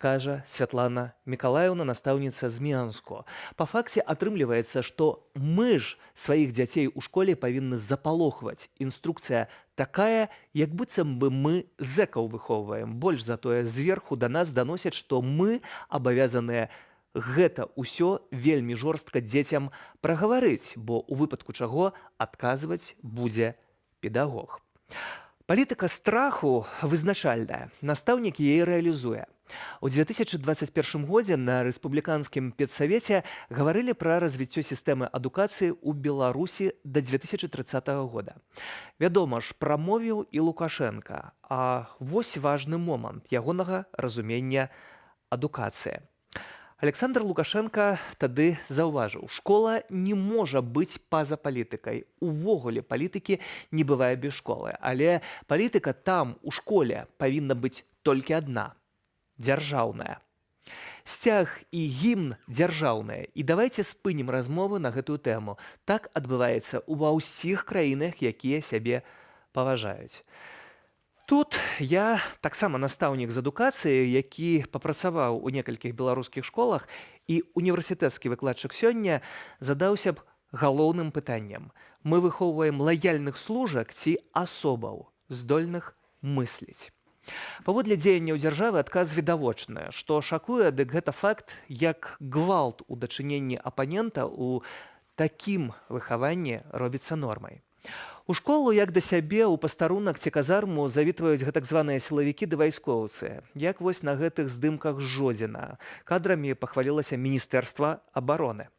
Speaker 1: кажа Святлана Мікалаеўна, настаўніца з Мянску. Па факце атрымліваецца, што мы ж сваіх дзяцей у школе павінны запалохваць. Інструкцыя такая, як быццам бы мы зэкаў выхоўваем. Больш за тое, зверху да нас даносяць, што мы абавязаныя гэта ўсё вельмі жорстка дзецям прагаварыць, бо ў выпадку чаго адказваць будзе педагог. Палітыка страху вызначальная. Настаўнік яе рэалізуе. У 2021 годзе на рэспубліканскім педсавеце гаварылі пра развіццё сістэмы адукацыі ў Беларусі да 2030 года. Вядома ж, прамовіў і Лукашенка. А вось важны момант ягонага разумення адукацыі. Александр Лукашенко тады заўважыў, школа не можа быць па-за палітыкай. Увогуле палітыкі не бывае без школы. Але палітыка там, у школе, павінна быць толькі адна – дзяржаўная. Сцяг і гімн дзяржаўныя. І давайце спынім размовы на гэтую тэму. Так адбываецца ва ўсіх краінах, якія сябе паважаюць. Тут я таксама настаўнік з адукацыі, які папрацаваў у некалькіх беларускіх школах, і універсітэцкі выкладчык сёння задаўся б галоўным пытаннем. Мы выхоўваем лаяльных служак ці асобаў, здольных мысліць? Паводле дзеянняў дзяржавы адказ відавочны. Што шакуе, дык гэта факт, як гвалт у дачыненні апанента ў такім выхаванні робіцца нормай. У школу, як да сябе, у пастарунак ці казарму завітваюць гэтак званыя сілавікі ды вайскоўцы. Як вось на гэтых здымках з Жодзіна. Кадрамі пахвалілася Міністэрства абароны.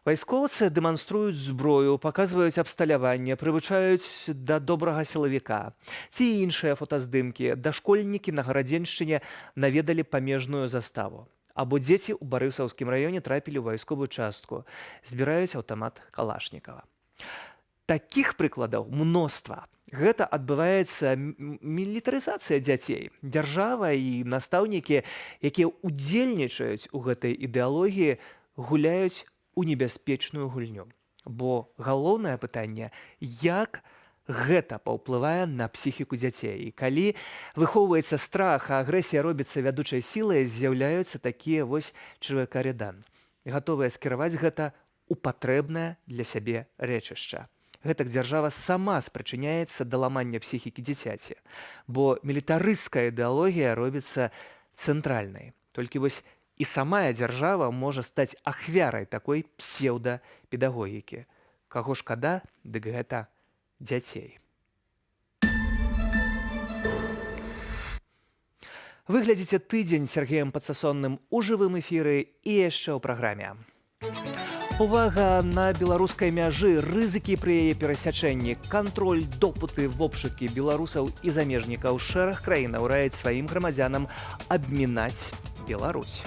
Speaker 1: Вайскоўцы дэманструюць зброю, паказваюць абсталяванне, прывучаюць да добрага сілавіка. Ці іншыя фотаздымкі. Дашкольнікі на Гарадзеншчыне наведалі памежную заставу. Або дзеці ў Барысаўскім раёне трапілі ў вайсковую частку. Збіраюць аўтамат Калашнікава. Такіх прыкладаў мноства. Гэта адбываецца мілітарызацыя дзяцей. Дзяржава і настаўнікі, якія ўдзельнічаюць у гэтай ідэалогіі, гуляюць у небяспечную гульню. Бо галоўнае пытанне, як гэта паўплывае на псіхіку дзяцей. І калі выхоўваецца страх, а агрэсія робіцца вядучай сілай, з'яўляюцца такія вось ЧВК «Редан», гатовыя скіраваць гэта ў патрэбнае для сябе рэчышча. Гэтак дзяржава сама спрычыняецца да ламання псіхікі дзіцяці, бо мілітарысцкая ідэалогія робіцца цэнтральнай. Толькі вось і самая дзяржава можа стаць ахвярай такой псеўдапедагогікі. Каго шкада, дык гэта дзяцей. Выглядзіце тыдзень Сергеем Пацасонным у жывым эфіры і яшчэ ў праграме. Увага на беларускай мяжы, рызыкі пры яе перасячэнні, кантроль, допыты, вобшукі беларусаў і замежнікаў. Шэраг краінаў раяць сваім грамадзянам абмінаць Беларусь.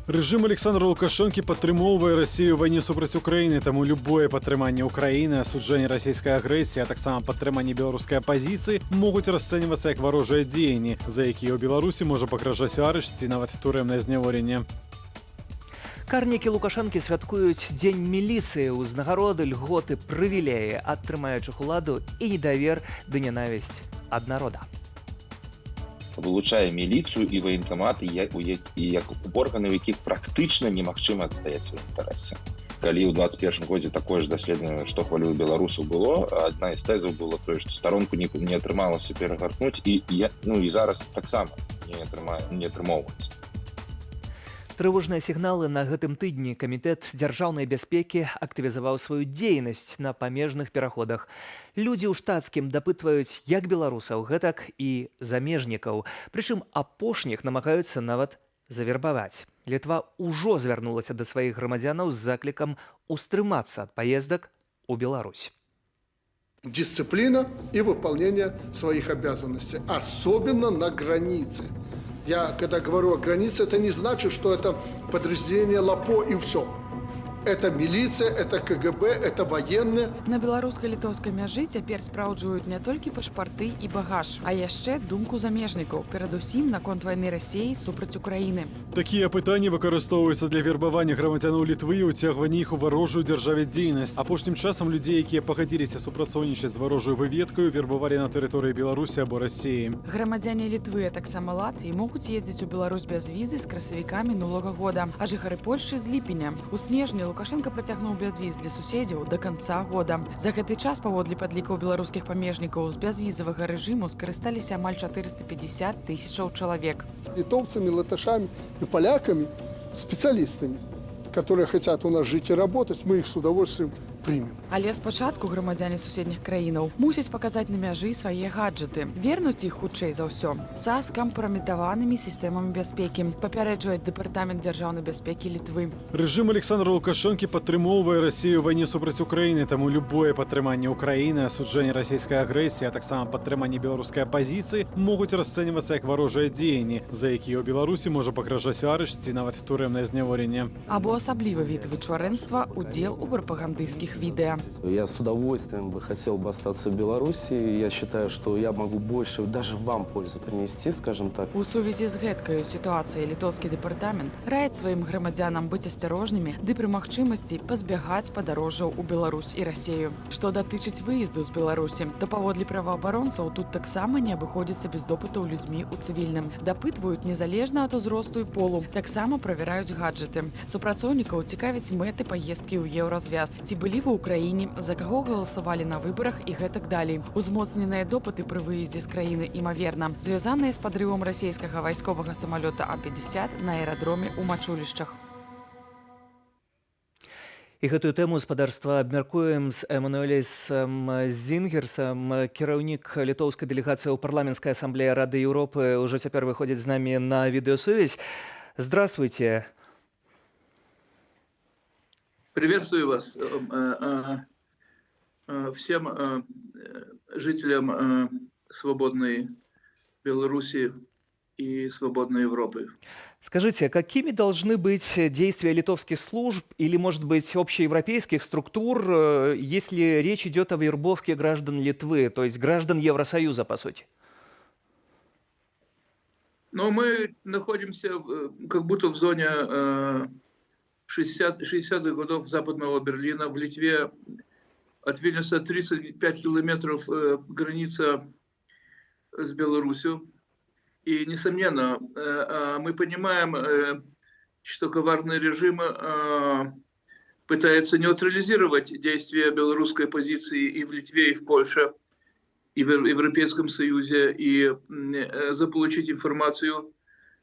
Speaker 11: Рэжым Александра Лукашэнкі падтрымоўвае Расію ў вайне супраць Украіны, таму любое падтрыманне Украіны, асуджэнне расійскай агрэсіі, а таксама падтрыманне беларускай апазіцыі могуць расцэньвацца як варожыя дзеянні, за якія ў Беларусі можа пагражаць арышт ці нават турэмнае зняволенне.
Speaker 1: Карнікі Лукашэнкі святкуюць дзень міліцыі, узнагароды, льготы, прывілеі, атрымаючых уладу і недавер ды ненавісць ад народа.
Speaker 5: Вылучае міліцыю і ваенкаматы як органы, у якіх практычна немагчыма адстаяць свае інтарэсы. Калі ў 21 годзе такое ж даследаванне, што хвалюе беларусаў, было, адна з тэзаў была тое, што старонку не атрымалася перагартнуць, і зараз таксама не атрымоўваецца.
Speaker 1: Трывожныя сігналы на гэтым тыдні камітэт дзяржаўнай бяспекі актывізаваў сваю дзейнасць на памежных пераходах. Людзі ў штатскім дапытваюць як беларусаў, гэтак і замежнікаў. Прычым апошніх намагаюцца нават завербаваць. Літва ўжо звярнулася да сваіх грамадзянаў з заклікам устрымацца ад паездак у Беларусь.
Speaker 8: Дисциплина и выполнение своих обязанностей, особенно на границе. Я, когда говорю о границе, это не значит, что это подразделение ЛАПО и все. Это милиция, это КГБ, это военные.
Speaker 14: На беларуска-літоўскай мяжы цяпер спраўджваюць не толькі пашпарты і багаж, а яшчэ думку замежнікаў, перадусім наконт вайны Расіі супраць Украіны.
Speaker 11: Такія пытанні выкарыстоўваюцца для вербавання грамадзянаў Літвы і ўцягвання іх у варожую дзяржаве дзейнасць. Апошнім часам людзей, якія пагадзіліся супрацоўнічаць з варожую выведкаю, вербавалі на тэрыторыі Беларусі або Расіі.
Speaker 14: Грамадзяне Літвы, а таксама Латвіі могуць ездзіць у Беларусь без візы з красавіка мінулага года, а жыхары Польшчы з ліпеня. У снежні Лукашенко працягнуў бязвіз для суседзяў да канца года. За гэты час, паводле падлікаў беларускіх памежнікаў, з бязвізавага рэжыму скарысталіся амаль 450 тысячаў чалавек.
Speaker 8: Литовцами, латышами и поляками, специалистами, которые хотят у нас жить и работать, мы их с удовольствием примем.
Speaker 14: Але спачатку грамадзяне суседніх краінаў мусяць паказаць на мяжы свае гаджеты. Вернуць іх хутчэй за ўсё са скампраметаванымі сістэмамі бяспекі, папярэджвае дэпартамент дзяржаўнай бяспекі Літвы.
Speaker 11: Рэжым Александра Лукашэнкі падтрымоўвае Расію ў вайне супраць Украіны, таму любое падтрыманне Украіны, асуджэнне расійскай агрэсіі, а таксама падтрыманне беларускай апазіцыі могуць расцэньвацца як варожыя дзеянні, за якія ў Беларусі можа пагражаць арышт ці нават турэмнае зняволенне.
Speaker 14: Або асаблівы від вычварэнства – удзел у прапагандысцкіх видео.
Speaker 9: Я с удовольствием хотел бы остаться в Беларуси. Я считаю, что я могу больше даже вам пользу принести, скажем так.
Speaker 14: У сувязі з гэткаю сітуацыяй літоўскі дэпартамент раіць сваім грамадзянам быць асцярожнымі ды пры магчымасці пазбягаць падарожжаў у Беларусь і Расію. Што датычыць выезду з Беларусі, то паводле праваабаронцаў тут таксама не абыходзіцца без допытаў людзьмі ў цывільным. Дапытваюць незалежна ад узросту і полу. Таксама правяраюць гаджеты. Супрацоўнікаў цікавяць мэты паездкі ў еўразвяз. Ці былі в Украине, за кого голосовали на выборах и гэтак далей. Узмоцненыя допыты пры выездзе з краіны імаверна, звязаныя з падрывом расійскага вайсковага самалёта А-50 на аэрадроме ў Мачулішчах.
Speaker 1: І гэтую тэму спадарства абмяркуем з Эмануэлем Зінгерсам. Кіраўнік літоўскай дэлегацыі ў парламенскай асамблеі Рады Еўропы ўжо цяпер выходзіць з намі на відэосувязь. Здравствуйте.
Speaker 24: Приветствую вас, всем жителям свободной Беларуси и свободной Европы.
Speaker 1: Скажите, какими должны быть действия литовских служб или, может быть, общеевропейских структур, если речь идет о вербовке граждан Литвы, то есть граждан Евросоюза, по сути?
Speaker 24: Но мы находимся как будто в зоне 60-х годов Западного Берлина. В Литве от Вильнюса 35 километров граница с Беларусью. И, несомненно, мы понимаем, что коварный режим пытается нейтрализировать действия белорусской оппозиции и в Литве, и в Польше, и в Европейском Союзе, и заполучить информацию.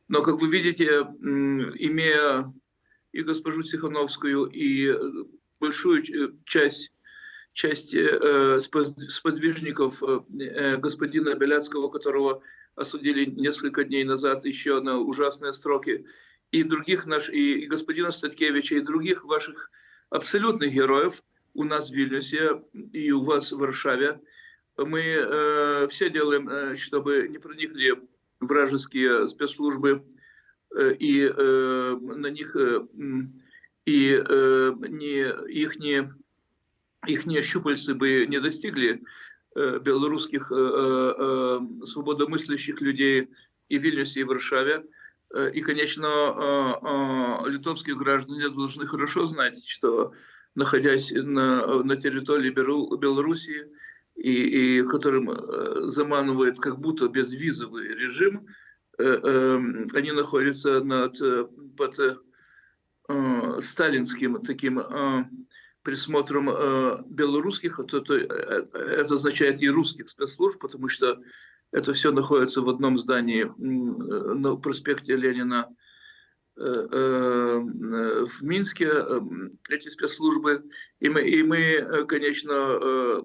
Speaker 24: Но, как вы видите, имея и госпожу Тихановскую, и большую часть сподвижников господина Беляцкого, которого осудили несколько дней назад еще на ужасные сроки, и других и господина Статкевича, и других ваших абсолютных героев у нас в Вильнюсе и у вас в Варшаве. Мы все делаем, чтобы не проникли вражеские спецслужбы и на них и ихние щупальцы бы не достигли белорусских свободомыслящих людей и в Вильнюсе, и в Варшаве. И, конечно, литовские граждане должны хорошо знать, что, находясь на территории Белоруссии, и которым заманивает как будто безвизовый режим, они находятся под сталинским таким присмотром белорусских, это означает и русских спецслужб, потому что это все находится в одном здании на проспекте Ленина в Минске, эти спецслужбы. И мы, конечно,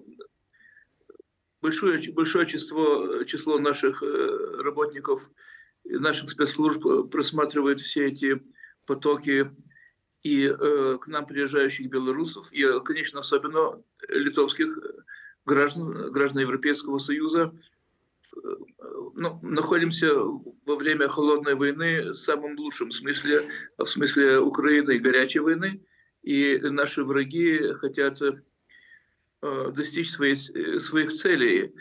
Speaker 24: большое число наших работников, наших спецслужб просматривает все эти потоки и к нам приезжающих белорусов, и, конечно, особенно литовских граждан Европейского Союза. Ну, находимся во время холодной войны в самом лучшем смысле, в смысле Украины и горячей войны, и наши враги хотят достичь своих целей,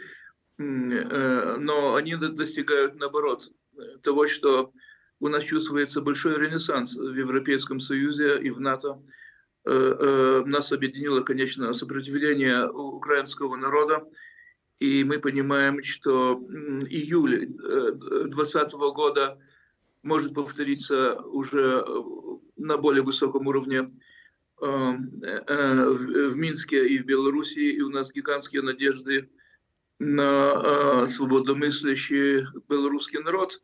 Speaker 24: но они достигают, наоборот, того, что у нас чувствуется большой ренессанс в Европейском Союзе и в НАТО. Нас объединило, конечно, сопротивление украинского народа, и мы понимаем, что июль 2020 года может повториться уже на более высоком уровне в Минске и в Белоруссии, и у нас гигантские надежды на свободомыслящий белорусский народ,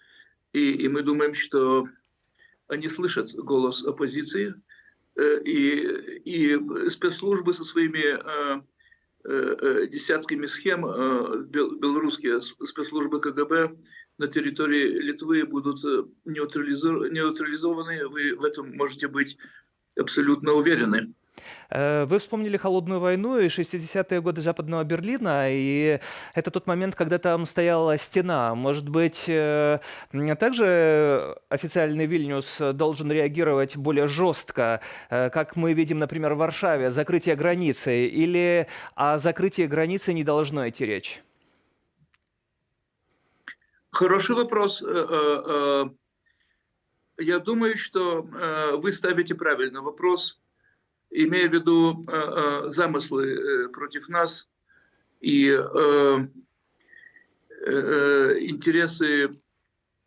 Speaker 24: и мы думаем, что они слышат голос оппозиции, и спецслужбы со своими десятками схем, белорусские спецслужбы КГБ на территории Литвы будут нейтрализованы, вы в этом можете быть абсолютно уверены.
Speaker 1: Вы вспомнили холодную войну и 60-е годы Западного Берлина, и это тот момент, когда там стояла стена. Может быть, также официальный Вильнюс должен реагировать более жестко, как мы видим, например, в Варшаве, закрытие границы, или о закрытии границы не должно идти речь?
Speaker 24: Хороший вопрос. Я думаю, что вы ставите правильный вопрос, имея в виду замыслы против нас и интересы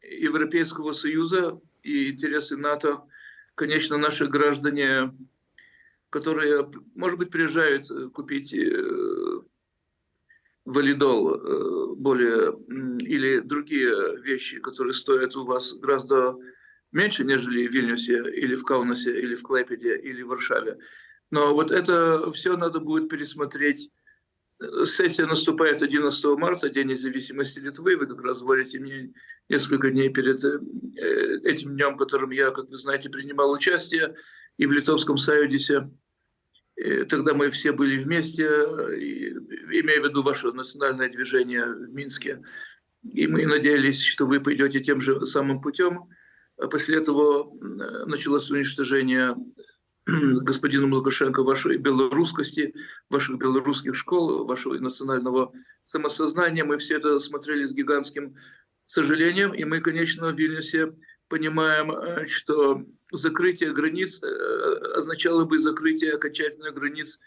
Speaker 24: Европейского Союза и интересы НАТО. Конечно, наши граждане, которые, может быть, приезжают купить валидол или другие вещи, которые стоят у вас гораздо меньше, нежели в Вильнюсе, или в Каунасе, или в Клайпеде, или в Варшаве. Но вот это все надо будет пересмотреть. Сессия наступает 11 марта, День независимости Литвы. Вы как раз говорите мне несколько дней перед этим днем, в котором я, как вы знаете, принимал участие и в Литовском Союзе. Тогда мы все были вместе, имея в виду ваше национальное движение в Минске. И мы надеялись, что вы пойдете тем же самым путем. После этого началось уничтожение господином Лукашенко вашей белорусскости, ваших белорусских школ, вашего национального самосознания. Мы все это смотрели с гигантским сожалением. И мы, конечно, в Вильнюсе понимаем, что закрытие границ означало бы закрытие окончательных границ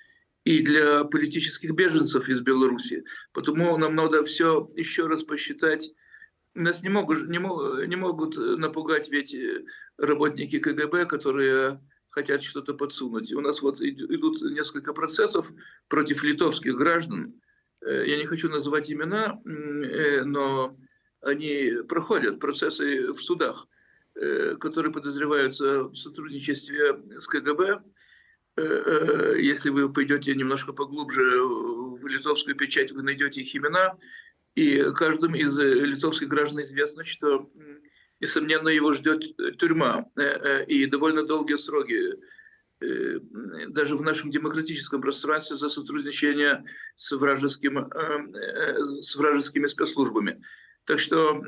Speaker 24: и для политических беженцев из Беларуси. Потому нам надо все еще раз посчитать. Нас не могут напугать ведь работники КГБ, которые хотят что-то подсунуть. У нас вот идут несколько процессов против литовских граждан. Я не хочу называть имена, но они проходят процессы в судах, которые подозреваются в сотрудничестве с КГБ. Если вы пойдете немножко поглубже в литовскую печать, вы найдете их имена. И каждому из литовских граждан известно, что, несомненно, его ждет тюрьма и довольно долгие сроки, даже в нашем демократическом пространстве, за сотрудничание с вражескими спецслужбами. Так что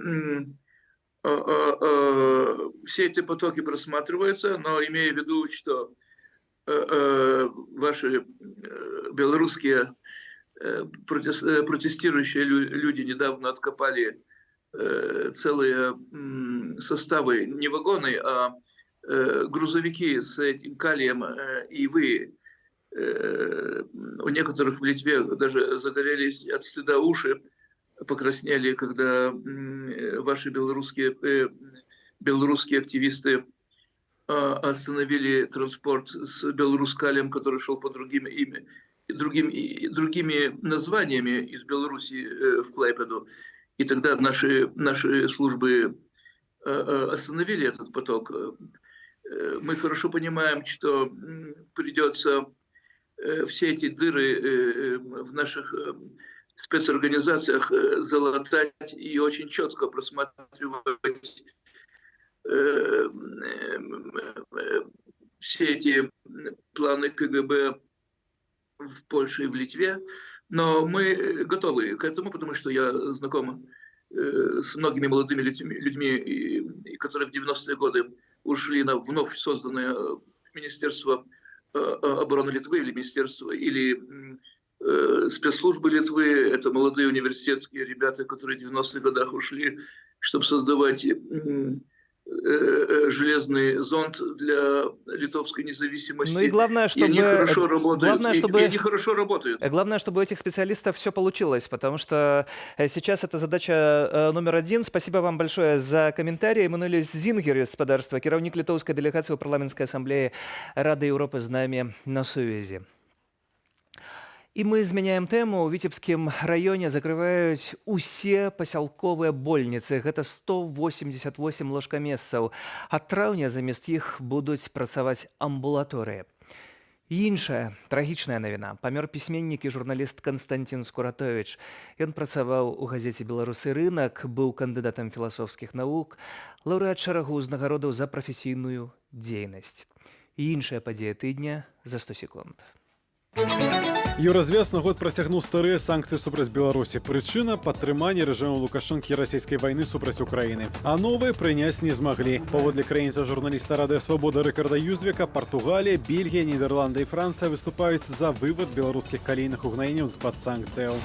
Speaker 24: все эти потоки просматриваются, но имея в виду, что ваши белорусские протестирующие люди недавно откопали целые составы, не вагоны, а грузовики с этим калием, и вы у некоторых в Литве даже загорелись от стыда уши, покраснели, когда ваши белорусские активисты остановили транспорт с белорускалием, который шел по другими названиями из Беларуси в Клайпеду. И тогда наши службы остановили этот поток. Мы хорошо понимаем, что придется все эти дыры в наших спецорганизациях залатать и очень четко просматривать все эти планы КГБ в Польше и в Литве. Но мы готовы к этому, потому что я знаком с многими молодыми людьми, которые в 90-е годы ушли на вновь созданное Министерство обороны Литвы или Министерство, или спецслужбы Литвы. Это молодые университетские ребята, которые в 90-х годах ушли, чтобы создавать железный зонд для литовской независимости.
Speaker 1: Ну и главное, чтобы...
Speaker 24: И они хорошо работают.
Speaker 1: Главное,
Speaker 24: и они хорошо работают.
Speaker 1: Главное, чтобы у этих специалистов все получилось, потому что сейчас это задача номер один. Спасибо вам большое за комментарии. Эммануэль Зінгер з спадарства, кіраўнік літоўскай дэлегацыі ў парламенцкай ассамблеі Рады Еўропы з намі на сувязі. І мы змяняем тэму. У Віцебскім раёне закрываюць усе пасялковыя больніцы. Гэта 188 ложкамесцаў. Ад траўня замест іх будуць працаваць амбулаторыі. Іншая трагічная навіна. Памёр пісьменнік і журналіст Канстантин Скуратович. Ён працаваў у газеце «Беларусы рынак», быў кандыдатам філасофскіх навук, лаўрэат шэрагу ўзнагародаў за прафесійную дзейнасць. І іншая падзея тыдня за 100 секунд.
Speaker 11: Еўразвяз на год працягнуў старыя санкцыі супраць Беларусі. Прычына – падтрыманне рэжыму Лукашэнкі расійскай вайны супраць Украіны. А новыя прыняць не змаглі. Паводле краінца журналіста Радыё Свабода Рыкарда Юзвека, Партугалія, Бельгія, Нідерланды і Францыя выступаюць за вывад беларускіх калійных угнаенняў з-пад санкцыяў.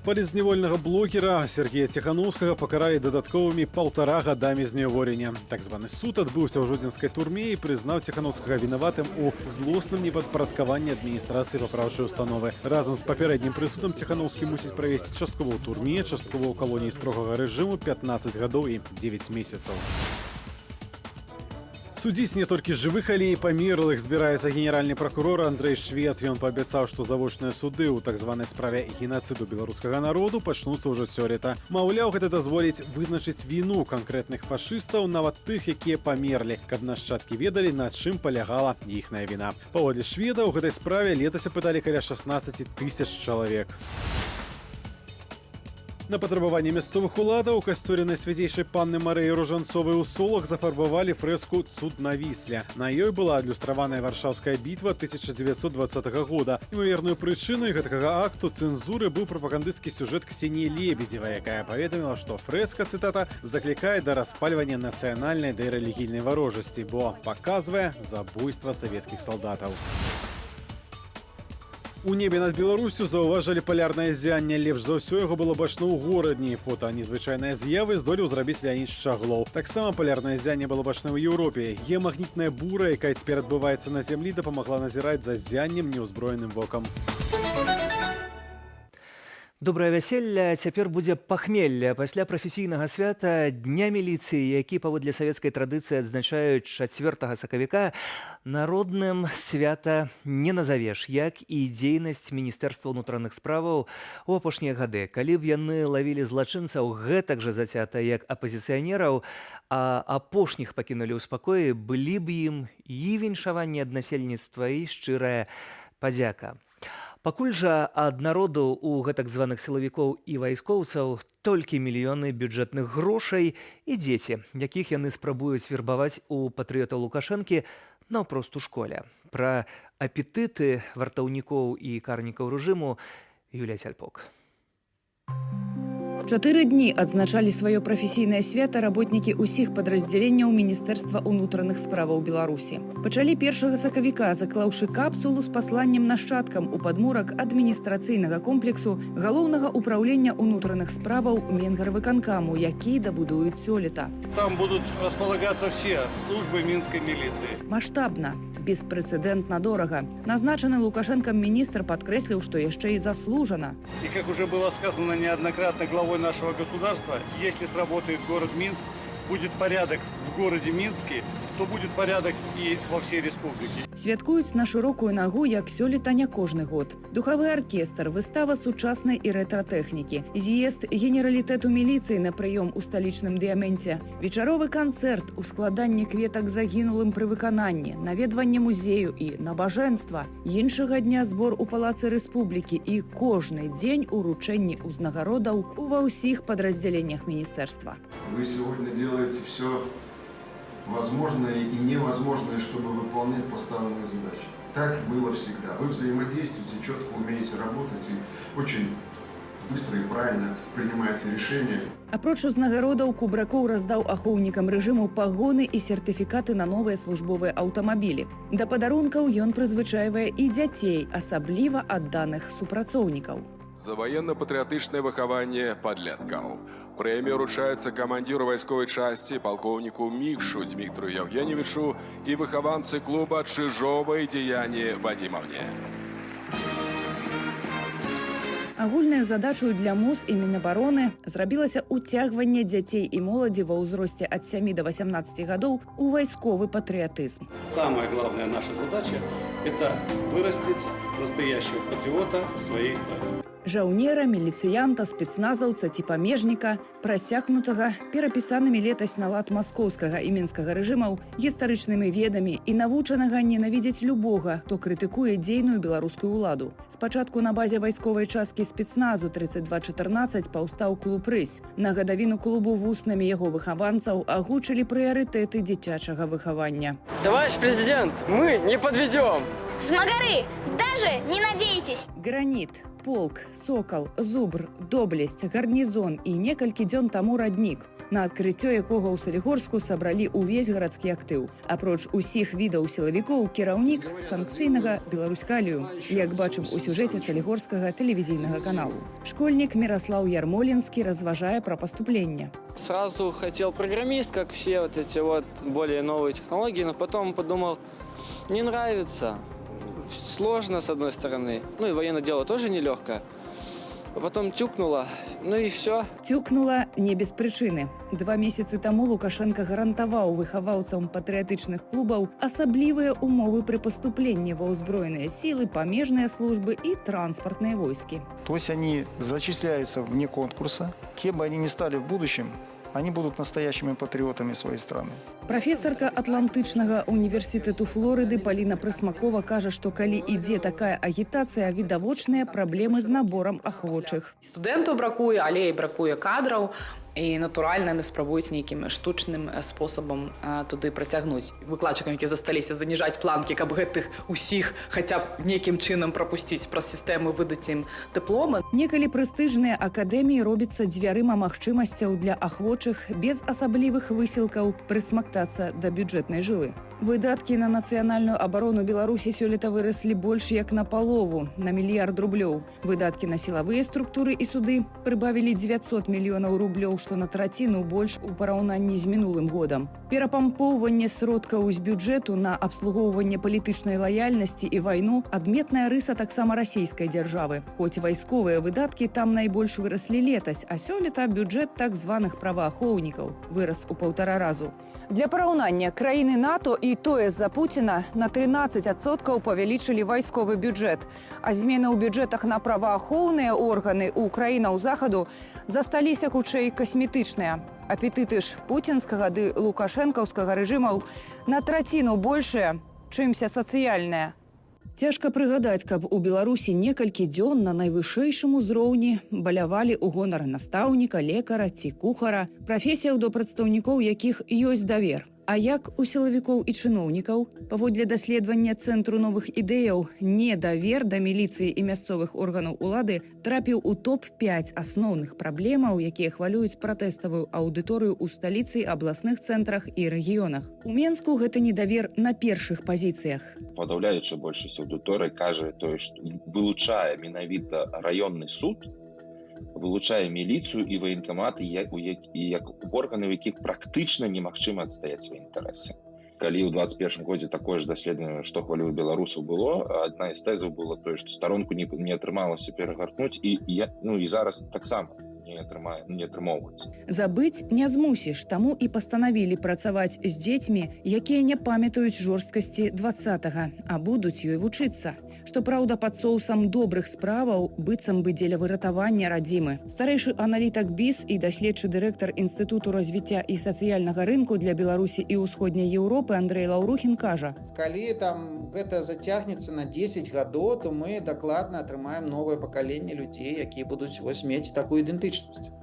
Speaker 11: Палізнявольнага блогера Сергея Ціхановскага пакаралі дадатковымі 1,5 гадамі зняволення. Так званы суд адбыўся ў жодзінскай турме і прызнаў Ціхановскага вінаватым у злосным непадпарадкаванні адміністрацыі папраўчай установы. Разам з папярэднім прысудам Ціхановскі мусіць правесці часткова ў турме, часткова ў калоніі строгага рэжыму 15 гадоў і 9 месяцаў. Судзіць не толькі жывых, але і памерлых збіраецца генеральны пракурор Андрэй Швед. Ён паабяцаў, што завочныя суды ў так званай справе генацыду беларускага народу пачнуцца ўжо сёлета. Маўляў, гэта дазволіць вызначыць віну канкрэтных фашыстаў, нават тых, якія памерлі, каб нашчадкі ведалі, на чым палягала іхная віна. Паводле Шведа, ў гэтай справе летась апыталі каля 16 000 чалавек. На патрабаванне мясцовых уладаў у касцёле Найсвяцейшай панны Марыі Ружанцовай у Солах зафарбавалі фрэску «Цуд на Вісле». На ёй была адлюстраваная Варшаўская бітва 1920 года. Імавернай прычынай гэтага акту цэнзуры быў прапагандысцкі сюжэт Ксеніі Лебедзевай, якая паведаміла, што фрэска, цытата, заклікае да распальвання нацыянальнай ды рэлігійнай варожасці, бо паказвае забойства савецкіх салдатаў. У небе над Беларусю заўважылі палярнае ззянне. Лепш за ўсё яго было бачна ў горадні. Фота незвычайнай з'явы здолеў зрабіць Леанід Шчаглоў. Таксама палярнае ззянне было бачна ў Еўропе. Геамагнітная бура, якая цяпер адбываецца на зямлі, дапамагла назіраць за ззяннем неўзброеным вокам.
Speaker 1: Добрае вяселле, цяпер будзе пахмелле. Пасля прафесійнага свята Дня міліцыі, які паводле савецкай традыцыі адзначаюць 4 сакавіка, народным свята не назавеш, як і дзейнасць Міністэрства ўнутраных справаў у апошнія гады. Калі б яны лавілі злачынцаў гэтак жа зацята, як апазіцыянераў, а апошніх пакінулі ў спакоі, былі б ім і віншаванне ад насельніцтва, і шчырая падзяка. Пакуль жа ад народу у гэтак званых сілавікоў і вайскоўцаў толькі мільёны бюджэтных грошай і дзеці, якіх яны спрабуюць вербаваць у патрыётаў Лукашэнкі наўпрост у школе. Пра апетыты вартаўнікоў і карнікаў рэжыму Юлія Цяльпок.
Speaker 6: 4 дні адзначалі сваё прафесійнае свята работнікі ўсіх падраздзяленняў Міністэрства ўнутраных справаў Беларусі. Пачалі 1 сакавіка, заклаўшы капсулу з пасланнем нашчадкам у падмурак адміністрацыйнага комплексу Галоўнага ўпраўлення ўнутраных справаў Менгарвыканкаму, які дабудуюць сёлета.
Speaker 22: Там будут располагаться все службы Минской милиции.
Speaker 6: Маштабна, беспрэцэдэнтна дорага. Назначаны Лукашэнкам міністр падкрэсліў, што яшчэ і заслужана.
Speaker 22: И как уже было сказано неоднократно главой нашего государства, если сработает город Минск, будет порядок в городе Минске, то будет порядок и во всей республике.
Speaker 6: Святкуюць на шырокую нагу, як сёлета не кожны год. Духавы аркестр, выстава сучаснай і рэтра-тэхнікі, з'езд генералітэту міліцыі на прыём у сталічным дыяменце, вечаровы канцэрт у складанні кветак загінулым пры выкананні, наведванне музею і набажэнства, іншага дня збор у палацы рэспублікі і кожны дзень уручэнні ўзнагародаў ува ўсіх падраздзяленнях міністэрства.
Speaker 7: Вы сегодня делаете все возможное и невозможное, чтобы выполнять поставленные задачи. Так было всегда. Вы взаимодействуете, четко умеете работать и очень быстро и правильно принимаете решения.
Speaker 6: Апроч узнагародаў, Кубракоў раздаў ахоўнікам рэжыму пагоны і сертыфікаты на новыя службовыя аўтамабілі. Да падарункаў ён прызвычайвае і дзяцей, асабліва адданых супрацоўнікаў.
Speaker 10: За военно-патриотичное выхование подлетков. Премия вручается командиру войсковой части, полковнику Микшу Дмитрию Евгеньевичу и выхованцы клуба «Чижовое деяние» Вадимовне.
Speaker 6: Агульнаю задачаю для МУЗ і Мінабароны зрабілася ўцягванне дзяцей і моладзі ва ўзросце ад 7 до 18 гадоў у вайсковы патрыятызм.
Speaker 22: Самая главная наша задача – это вырастить настоящего патриота своей страны.
Speaker 6: Жаўнера, міліцыянта, спецназаўца ці памежніка, прасякнутага перапісанымі летась на лад маскоўскага і мінскага рэжымаў гістарычнымі ведамі і навучанага ненавідзець любога, хто крытыкуе дзейную беларускую ўладу. Спачатку на базе вайсковай часткі спецназу 3214 паўстаў клуб «Рысь». На гадавіну клубу вуснамі яго выхаванцаў агучылі прыярытэты дзіцячага выхавання.
Speaker 12: Товарищ президент, мы не подведем!
Speaker 13: С Магары! Даже не надейтесь!
Speaker 6: Граніт, полк, сокал, зубр, доблесць, гарнізон і некалькі дзён таму раднік, на адкрыццё якога ў Салігорску сабралі ўвесь гарадскі актыў. Апроч усіх відаў сілавікоў, кіраўнік санкцыйнага Беларуськалію, як бачым у сюжэце салігорскага тэлевізійнага каналу. Школьнік Мирослав Ярмолинский разважае пра паступленне.
Speaker 12: Сразу хотел программист, как все вот эти вот более новые технологии, но потом подумал, не нравится. Сложно, с одной стороны. Ну и военное дело тоже нелегкое. А потом тюкнуло, ну и все.
Speaker 6: Тюкнула не без прычыны. 2 месяцы таму Лукашенко гарантаваў выхаваўцам патрыятычных клубаў асаблівыя умовы пры паступленні ва ўзброеныя сілы, памежныя службы і транспартныя войскі.
Speaker 25: То есть они зачисляются вне конкурса. Кем бы они ни стали в будущем, они будут настоящими патриотами своей страны.
Speaker 6: Прафесарка Атлантычнага універсітэту Флорыды Паліна Прысмакова кажа, што калі ідзе такая агітацыя, відавочныя праблемы з наборам ахвочых.
Speaker 26: Студэнтаў бракуе, але і бракуе кадраў. І, натуральна, яны спрабуюць нейкім штучным спосабам туды працягнуць. Выкладчыкам, які засталіся, заніжаць планкі, каб гэтых усіх хаця б нейкім чынам прапусціць праз сістэму, выдаць ім дыпломы.
Speaker 6: Некалі прэстыжныя акадэміі робіцца дзвярыма магчымасцяў для ахвочых без асаблівых высілкаў прысмактацца да бюджэтнай жылы. Выдаткі на нацыянальную абарону Беларусі сёлета выраслі больш як на палову, на $1 мільярд. Выдаткі на сілавыя структуры і суды прыбавілі 900 мільёнаў рублёў, што на траціну больш у параўнанні з мінулым годам. Перапампоўванне сродкаў з бюджэту на абслугоўванне палітычнай лаяльнасці і вайну адметная рыса таксама расійскай дзяржавы. Хоць вайсковыя выдаткі там найбольш выраслі летась, а сёлета бюджэт так званых праваахоўнікаў вырас у 1,5 разу. Для параўнання, краіны НАТО і тое з-за Пуціна на 13% павялічылі вайсковы бюджэт, а змены ў бюджэтах на праваахоўныя органы ў краінаў захаду засталіся хутчэй касметычныя. Апетыты ж пуцінскага ды лукашэнкаўскага рэжымаў на траціну большыя, чымся сацыяльныя. Цяжка прыгадаць, каб у Беларусі некалькі дзён на найвышэйшым узроўні балявалі ў гонар настаўніка, лекара ці кухара, прафесіяў, да прадстаўнікоў якіх ёсць давер. А як у сілавікоў і чыноўнікаў? Паводле даследавання Цэнтру новых ідэяў, недавер да міліцыі і мясцовых органаў улады трапіў у топ-5 асноўных праблемаў, якія хвалююць пратэставую аўдыторыю ў сталіцы, абласных цэнтрах і рэгіёнах. У Менску гэты недавер на першых пазіцыях.
Speaker 5: Падаўляючая большасць аўдыторыі кажа тое, што вылучае менавіта раённы суд, вылучае міліцыю і ваенкаматы як органы, у якіх практычна немагчыма адстаяць свае інтарэсы. Калі ў 21 годзе такое ж даследаванне, што хвалюе беларусаў, было, адна з тэзаў было тое, што старонку не атрымалася перагартнуць, і зараз таксама не атрымоўваецца.
Speaker 6: Забыць не змусіш, таму і пастанавілі працаваць з дзецьмі, якія не памятаюць жорсткасці 20-га, а будуць ёй вучыцца. Што праўда, пад соусам добрых справаў быццам бы дзеля выратавання радзімы. Старэйшы аналітак БІС і даследчы дырэктар Інстытуту развіцця і сацыяльнага рынку для Беларусі і ўсходняй Еўропы Андрэй Лаўрухін кажа:
Speaker 15: калі гэта зацягнецца на 10 гадоў, то мы дакладна атрымаем новае пакаленне людзей, якія будуць мець такую ідэнтычнасць.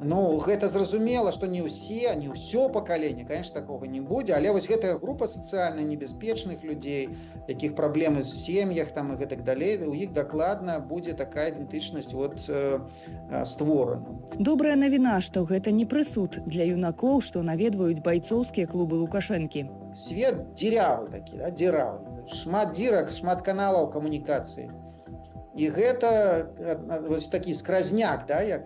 Speaker 15: Гэта зразумела, што не ўсё пакаленне, конечно, такога не будзе, але вось гэтая група сацыяльна небяспечных людзей, якіх праблемы з сем'ях і гэтак далей, у іх дакладна будзе такая ідэнтычнасць створана.
Speaker 6: Добрая навіна, што гэта не прысуд для юнакоў, што наведваюць байцоўскія клубы Лукашэнкі.
Speaker 15: Свет дзірявы такі, дзіраўны. Шмат дзірак, шмат каналаў камунікацыі. І гэта вось такі скразняк, як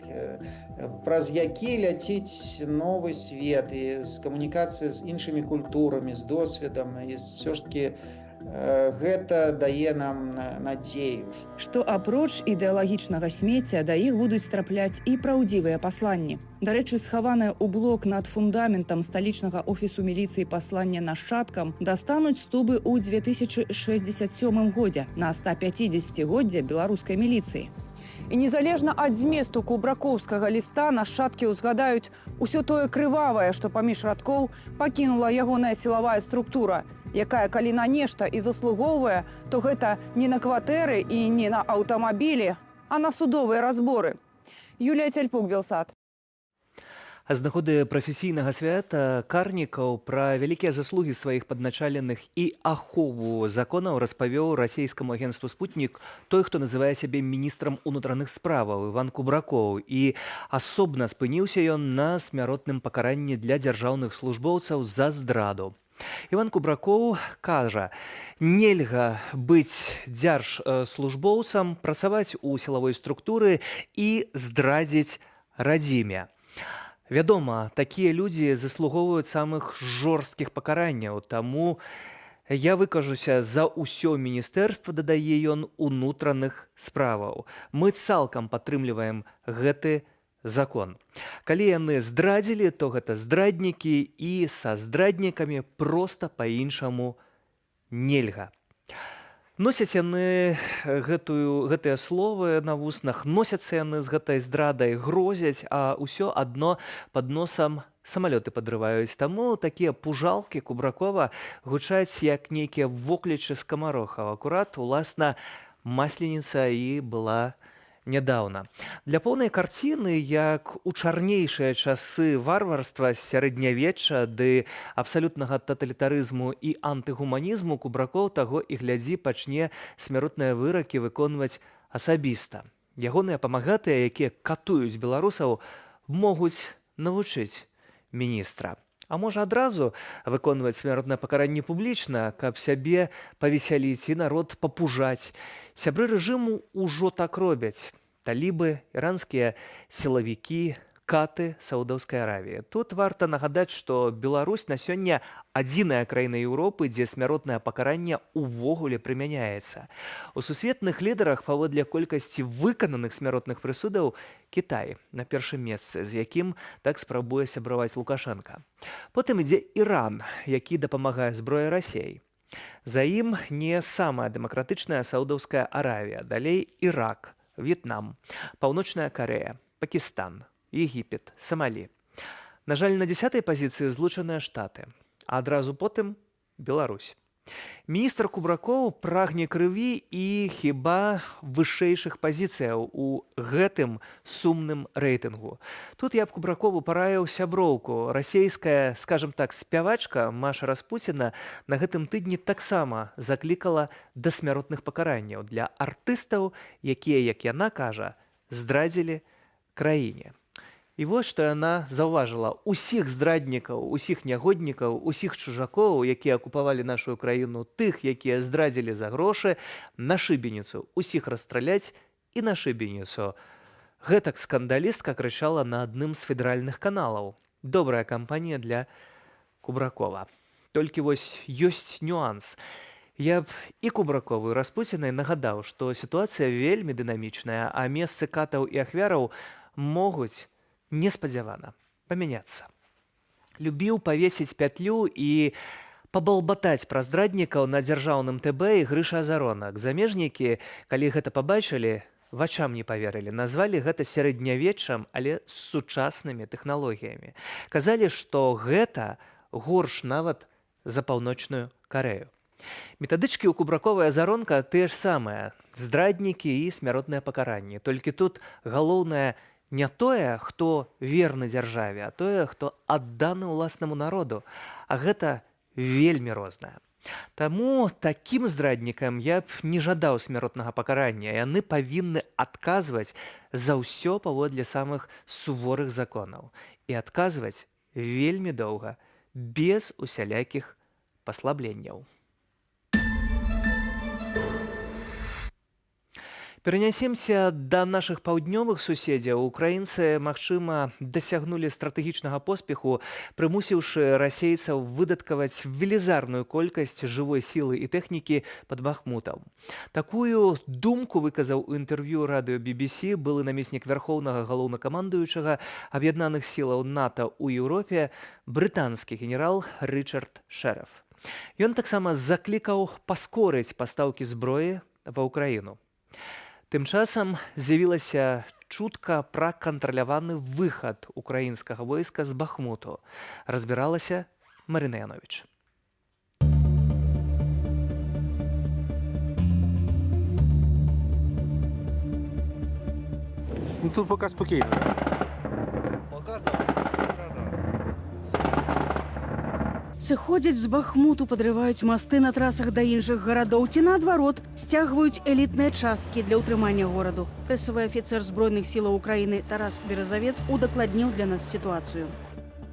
Speaker 15: праз які ляціць новы свет і з камунікацыі з іншымі культурамі, з досведам, і ўсё ж такі гэта дае нам надзею.
Speaker 6: Што апроч ідэалагічнага смецця да іх будуць трапляць і праўдзівыя пасланні. Дарэчы, схаванае ў блок над фундаментам сталічнага офісу міліцыі паслання нашчадкам дастануць стубы ў 2067 годзе на 150-годдзя беларускай міліцыі. І незалежна ад зместу кубракоўскага ліста нашчадкі ўзгадаюць усё тое крывавае, што паміж радкоў пакінула ягоная сілавая структура, якая калі на нешта і заслугоўвае, то гэта не на кватэры і не на аўтамабілі, а на судовыя разборы. Юлія Цяльпук, Белсат.
Speaker 1: А з нагоды прафесійнага свята карнікаў пра вялікія заслугі сваіх падначаленых і ахову законаў распавёў расійскаму агенцтву «Спутнік» той, хто называе сябе міністрам унутраных справаў Іван Кубракоў, і асобна спыніўся ён на смяротным пакаранні для дзяржаўных службоўцаў за здраду. Іван Кубракоў кажа: нельга быць дзяржслужбоўцам, працаваць у сілавой структуры і здрадзіць радзіме. Вядома, такія людзі заслугоўваюць самых жорсткіх пакаранняў, таму я выкажуся за ўсё міністэрства, дадае ён, унутраных справаў. Мы цалкам падтрымліваем гэты закон. Калі яны здрадзілі, то гэта здраднікі, і са здраднікамі проста па-іншаму нельга. Носяць яны гэтыя словы на вуснах, носяцца яны з гэтай зрадай, грозяць, а ўсё адно пад носам самалёты падрываюць. Таму такія пужалкі Кубракова гучаць як нейкія воклічы скамарохаў. Акурат, уласна, масленіца і была нядаўна. Для поўнай карціны, як у чарнейшыя часы варварства, сярэднявечча ды абсалютнага таталітарызму і антыгуманізму, Кубракоў таго і глядзі пачне смяротныя выракі выконваць асабіста. Ягоныя памагатыя, якія катуюць беларусаў, могуць навучыць міністра. А можа адразу выконваць смяротнае пакаранне публічна, каб сябе павесяліць і народ папужаць. Сябры рэжыму ўжо так робяць. Талібы, іранскія сілавікі, каты Саудаўскай Аравіі. Тут варта нагадаць, што Беларусь на сёння адзіная краіна Еўропы, дзе смяротнае пакаранне ўвогуле прымяняецца. У сусветных лідарах паводле колькасці выкананых смяротных прысудаў Кітай на першым месцы, з якім так спрабуе сябраваць Лукашенка. Потым ідзе Іран, які дапамагае зброі Расіі. За ім не самая дэмакратычная Саудаўская Аравія, далей Ірак, В'етнам, Паўночная Карэя, Пакістан, Егіпет, Самалі. На жаль, на 10-й пазіцыі Злучаныя Штаты, а адразу потым Беларусь. Міністр Кубракоў прагне крыві і хіба вышэйшых пазіцыяў у гэтым сумным рэйтынгу. Тут я б Кубракову параіў сяброўку. Расейская, скажем так, спявачка Маша Распуціна на гэтым тыдні таксама заклікала да смяротных пакаранняў для артыстаў, якія, як яна кажа, здрадзілі краіне. І вось што яна заўважыла: усіх здраднікаў, усіх нягоднікаў, усіх чужакоў, якія акупавалі нашу краіну, тых, якія здрадзілі за грошы, на шыбеніцу, усіх расстраляць і на шыбеніцу. Гэтак скандалістка крычала на адным з федэральных каналаў. Добрая кампанія для Кубракова. Толькі вось ёсць нюанс. Я б і Кубракову, і Распуцінай нагадаў, што сітуацыя вельмі дынамічная, а месцы катаў і ахвяраў могуць неспадзявана памяняцца. Любіў павесіць пятлю і пабалбатаць пра здраднікаў на дзяржаўным ТБ і Грыша Азаронак. Замежнікі, калі гэта пабачылі, вачам не паверылі. Назвалі гэта сярэднявеччам, але з сучаснымі тэхналогіямі. Казалі, што гэта горш нават за Паўночную Карэю. Метадычкі ў Кубракова і Азаронка тыя ж самыя: здраднікі і смяротнае пакаранне. Толькі тут галоўнае не тое, хто верны дзяржаве, а тое, хто адданы ўласнаму народу. А гэта вельмі рознае. Таму такім здраднікам я б не жадаў смяротнага пакарання. Яны павінны адказваць за ўсё паводле самых суворых законаў. І адказваць вельмі доўга, без усялякіх паслабленняў. Перанясемся да нашых паўднёвых суседзяў. Украінцы, магчыма, дасягнулі стратэгічнага поспеху, прымусіўшы расейцаў выдаткаваць велізарную колькасць жывой сілы і тэхнікі пад Бахмутам. Такую думку выказаў у інтэрв'ю радыё BBC былы намеснік вярхоўнага галоўнакамандуючага аб'яднаных сілаў НАТО ў Еўропе, брытанскі генерал Рычард Шэраф. Ён таксама заклікаў паскорыць пастаўкі зброі ва ўкраіну. Тым часам з'явілася чутка пра кантраляваны выхад украінскага войска з Бахмуту. Разбіралася Марына Яновіч.
Speaker 2: Ну тут пока спокійно.
Speaker 6: Сыходзяць з Бахмуту, падрываюць масты на трасах да іншых гарадоў ці, наадварот, сцягваюць элітныя часткі для ўтрымання гораду. Прэсавы афіцэр Збройных сілаў Украіны Тарас Березовец удакладніў для нас ситуацию.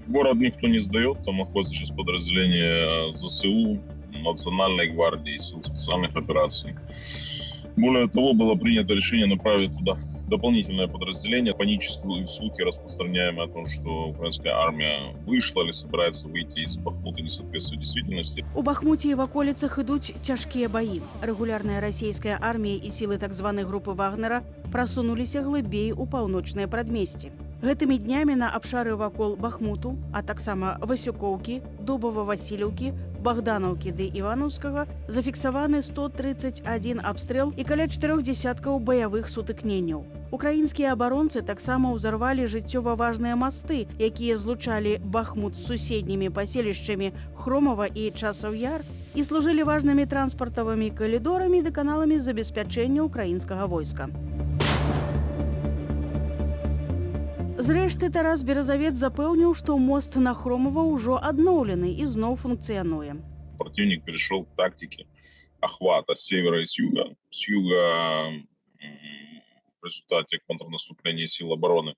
Speaker 16: Город никто не сдает, там находится сейчас подразделение ЗСУ, Национальной гвардии, сил специальных операций. Более того, было принято решение направить туда дополнительное подразделение. Панические слухи, распространяемые о том, что украинская армия вышла или собирается выйти из Бахмута, не соответствует действительности.
Speaker 6: У Бахмуте и в околицах идут тяжкие бои. Регулярная российская армия и силы так званой группы Вагнера просунулись глыбей у паўночнае прадмесце. Гэтымі днямі на абшары вакол Бахмуту, а таксама Васюкоўкі, Дубова-Васіліўкі, Богдановкі ды Івановскага зафіксаваны 131 абстрэл і каля 4 десяткаў баявых сутыкненняў. Украінскія абаронцы таксама ўзарвалі жыццёва важныя масты, якія злучалі Бахмут з суседнімі паселішчамі Хромава і Часаў-Яр і служылі важнымі транспартавымі калідорамі ды каналамі забеспячэння украінскага войска. Зрэшты, Тарас Березовец запэўніў, што мост на Хромова ўжо адноўлены і зноў функцыянуе.
Speaker 16: Противник перешел к тактике охвата с севера и с юга. С юга в результате контрнаступления сил обороны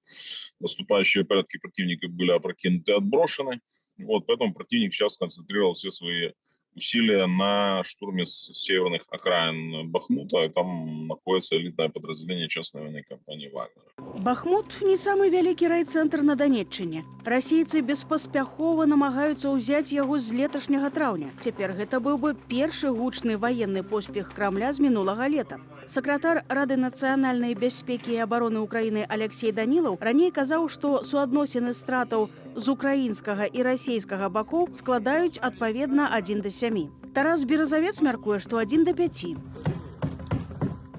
Speaker 16: наступающие порядки противника были опрокинуты и отброшены. Поэтому противник сейчас концентрировал все свои усилия на штурме с северных окраин Бахмута, и там находится элитное подразделение частной военной компании «Вагнер».
Speaker 6: Бахмут – не самый вялікі райцэнтр на Данеччыне. Расейцы беспаспяхова намагаюцца ўзяць яго з леташняга траўня. Цяпер гэта быў бы першы гучны ваенны поспех Крамля з мінулага лета. Сакратар Рады нацыянальнай бяспекі і абароны Украіны Алексей Данілаў раней казаў, што суадносіны стратаў з украінскага і расейскага бакоў складаюць адпаведна 1:7. Тарас Березовец мяркуе, што 1:5.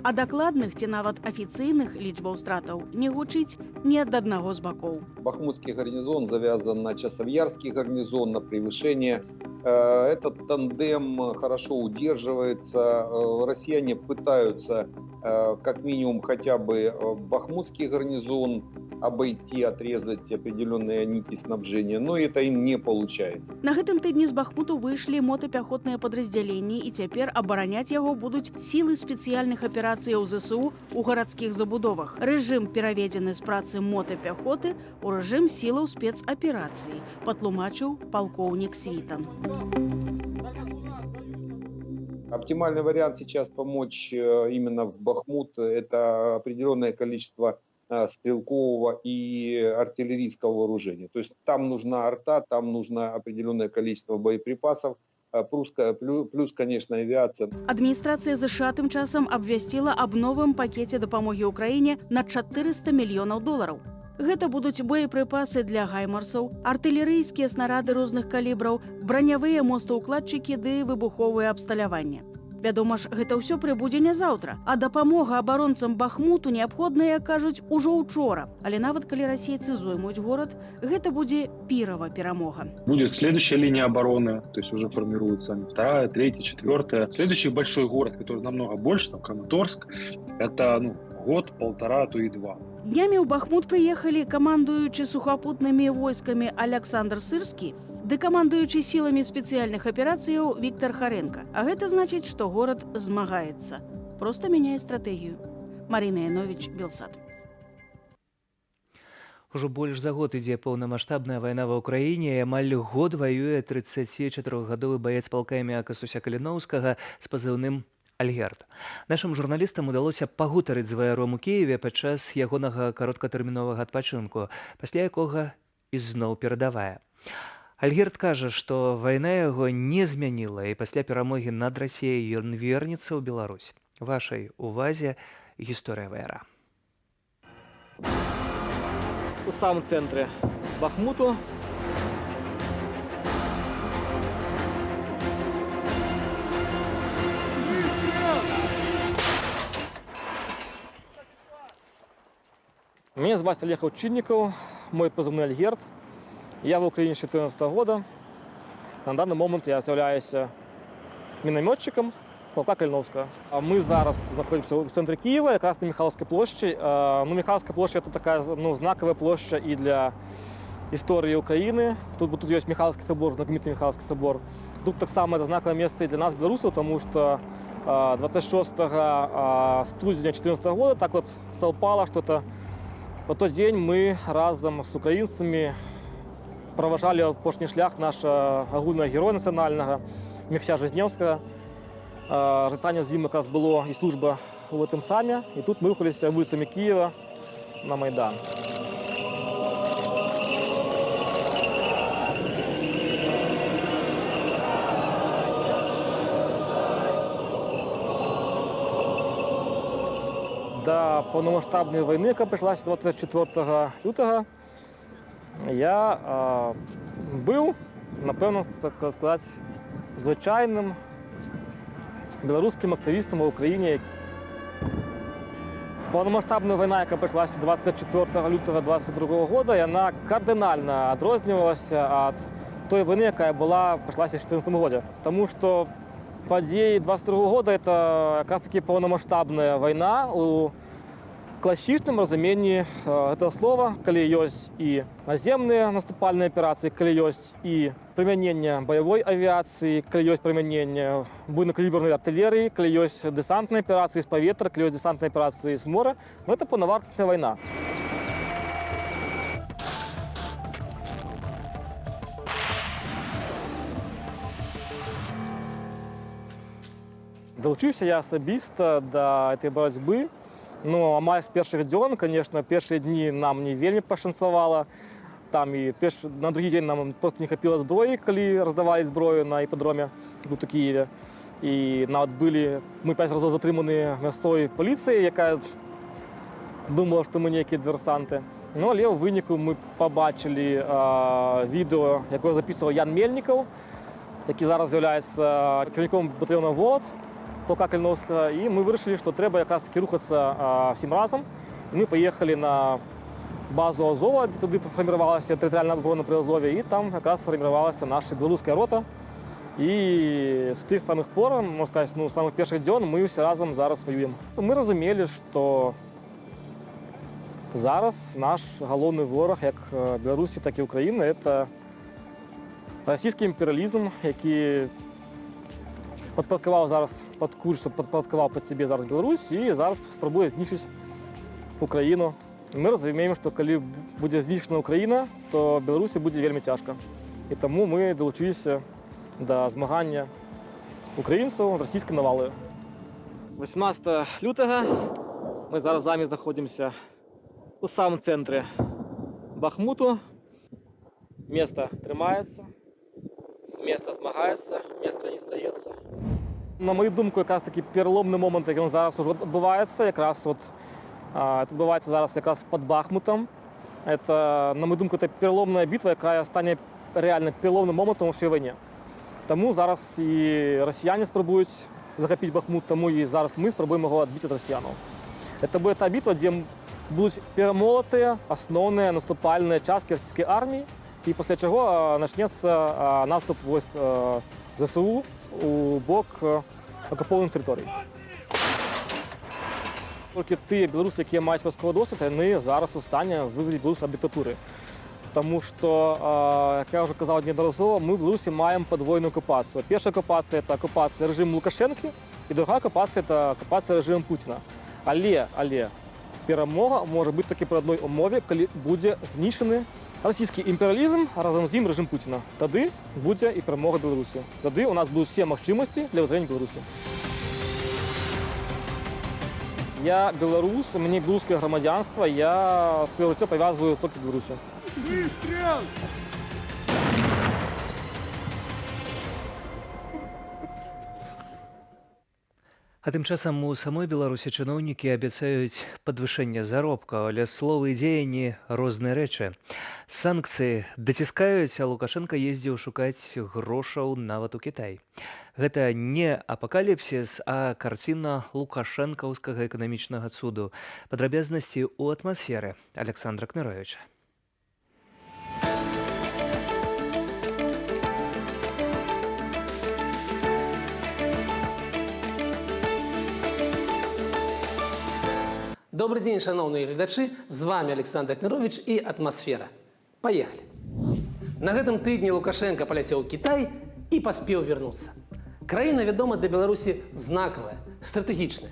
Speaker 6: А дакладных ці нават афіцыйных лічбаў стратаў не гучыць ні ад аднаго з бакоў.
Speaker 18: Бахмутский гарнизон завязан на Часовьярский гарнизон, на превышение
Speaker 2: Этот тандем хорошо удерживается. Россияне пытаются как минимум хотя бы бахмутский гарнизон обойти, отрезать определенные нити снабжения, но это им не получается.
Speaker 3: На гэтым тыдні з Бахмуту выйшлі мотапяхотныя падраздзяленні, і цяпер абараняць яго будуць сілы спецыяльных аперацыяў ЗСУ у гарадскіх забудовах. Рэжым пераведзены з працы мотапяхоты у рэжым сілаў спецаперацыі, патлумачыў палкоўнік Світан.
Speaker 2: Оптимальный вариант сейчас помочь именно в Бахмут – это определенное количество стрелкового и артиллерийского вооружения. То есть там нужна арта, там нужно определенное количество боеприпасов, плюс, конечно, авиация.
Speaker 3: Адміністрацыя ЗША тым часам абвясціла аб новым пакеце дапамогі ўкраіне на $400 мільёнаў. Гэта будуць боепрыпасы для хаймарсаў, артылерыйскія снарады розных калібраў, бранявыя мостаўкладчыкі ды выбуховае абсталяванне. Вядома ж, гэта ўсё прыбудзе не заўтра, а дапамога абаронцам Бахмуту неабходная, кажуць, ужо учора. Але нават калі расейцы зоймуць горад, гэта будзе пірава перамога.
Speaker 18: Будет следующая линия обороны, то есть уже формируется вторая, третья, четвертая. Следующий большой город, который намного больше, там Краматорск, это год, полтора, то и 2.
Speaker 3: Днямі ў Бахмут прыехалі камандуючы сухапутнымі войскамі Александр Сырскі ды камандуючы сіламі спецыяльных аперацыяў Віктор Харенко. А гэта значыць, што горад змагаецца. Проста мяняе стратэгію. Марина Янович, Белсат.
Speaker 1: Ужо больш за год ідзе паўнамаштабная вайна ва ўкраіне, і амаль год ваюе 34-гадовы баец палка імя Касуся Каліноўскага з пазыўным Альгерд. Нашым журналістам удалося пагутарыць з ваяром у Кіеве падчас ягонага кароткатэрміновага адпачынку, пасля якога ізноў перадавае. Альгерд кажа, што вайна яго не змяніла, і пасля перамогі над Расіяй ён вернецца ў Беларусь. Вашай увазе гісторыя ваяра.
Speaker 19: У самом центре Бахмуту меня зовут Олег Овчинников, мой позывной Альгерд. Я в Украине с 2014 года. На данный момент я являюсь минометчиком полка Калиновского. Мы зараз находимся в центре Киева, как раз на Михайловской площади. Михайловская площадь – это такая знаковая площадь и для истории Украины. Тут есть Михайловский собор, знаменитый Михайловский собор. Тут так само это знаковое место и для нас, белорусов, потому что 26 студня 2014 года так вот совпало, что это в тот день мы разом с українцями проважали апошні шлях нашого агульного героя національного Михася Жизневського. Житання з ним якраз було і служба в цьому храмі. І тут ми рухалися вулицями Києва на Майдан. До повномасштабної війни, яка почалася 24 лютого, я був, напевно, так сказати, звичайним білоруським активістом в Україні. Повномасштабна війна, яка почалася 24 лютого 2022 року, вона кардинально відрізнювалася від тої війни, яка почалася в 2014 році. Тому що події 22 року – це якраз таки повномасштабна війна у классичном разумении этого слова, коли есть и наземные наступальные операции, коли есть и применение боевой авиации, коли есть применение буйнокалиберной артиллерии, коли есть десантные операции с поветра, коли есть десантные операции с моря. Но это полновартісна война. Долучився я особисто до этой борьбы. Ну, амаль з перших дзён, конечно, першыя дні нам не вельмі пашанцавала. Там і на другі дзень нам просто не хапіла зброі, калі раздавалі зброю на іпадроме тут у Киеве. І нават былі мы 5 разоў затрыманы мясцовай паліцыяй, якая думала, што мы нейкія дыверсанты. Ну, але ў выніку мы пабачылі відэо, якое запісваў Ян Мельнікаў, які зараз з'яўляецца кіраўніком батальёна ВОТ полка Каліновского, і мы вирішили, що треба якраз таки рухатися всім разом. І ми поїхали на базу Азова, де туди формувалася територіальна оборона при Азові, і там якраз формувалася наша білоруська рота, І з тих самих пор, можна сказати, з самих перших днів ми всі разом зараз воюємо. Ми розуміли, що зараз наш головний ворог, як Білорусі, так і України, це російський імперіалізм, який підпорядкував зараз під курс, підпорядкував під себе зараз Білорусь і зараз спробує знищити Україну. Ми розуміємо, що коли буде знищена Україна, то Білорусі буде вельми тяжко. І тому ми долучилися до змагання українців з російською навалою. 18 лютого ми зараз з вами знаходимося у самому центрі Бахмуту. Місто тримається, місто змагається, місто не здається. На мою думку, якраз такий переломний момент, який зараз вже відбувається, якраз відбувається зараз якраз під Бахмутом. Це, на мою думку, це переломна битва, яка стане реально переломним моментом у всій війні. Тому зараз і росіяни спробують захопити Бахмут, тому і зараз ми спробуємо його відбити від росіян. Це буде та битва, де будуть перемолоті основні наступальні частини російської армії, і після чого почнеться наступ військ ЗСУ у бок окупованих територій. Тільки ті білоруси, які мають військовий досвід, вони зараз у стані визволити Білорусь від диктатури. Тому що, як я вже казав неодноразово, ми в Білорусі маємо подвійну окупацію. Перша окупація – це окупація режиму Лукашенка, і друга окупація – це окупація режиму Путіна. Але перемога може бути тільки при одній умові, коли буде знищений російський імперіалізм, а разом з ним режим Путіна. Тоді буде і перемога Білорусі. Тоді у нас будуть всі можливості для визволення Білорусі. Я білорус, у мене білоруське громадянство, я своє життя пов'язую тільки з Білорусі.
Speaker 4: Выстрел!
Speaker 1: А тым часам у самой Беларусі чыноўнікі абяцаюць падвышэнне заробкаў, але словы і дзеянні розныя рэчы. Санкцыі даціскаюць, а Лукашенко ездзіў шукаць грошаў нават у Кітай. Гэта не апакаліпсіс, а карціна лукашэнкаўскага эканамічнага цуду. Падрабязнасці ў атмасферы. Александра Кныровіча.
Speaker 8: Добрый день, шановные глядачи. З вами Александр Кнырович и «Атмосфера». Поехали. На гэтым тыдні Лукашенко паляцеў у Кітай і паспеў вярнуцца. Краіна, вядома, для Беларусі знакавая, стратэгічная.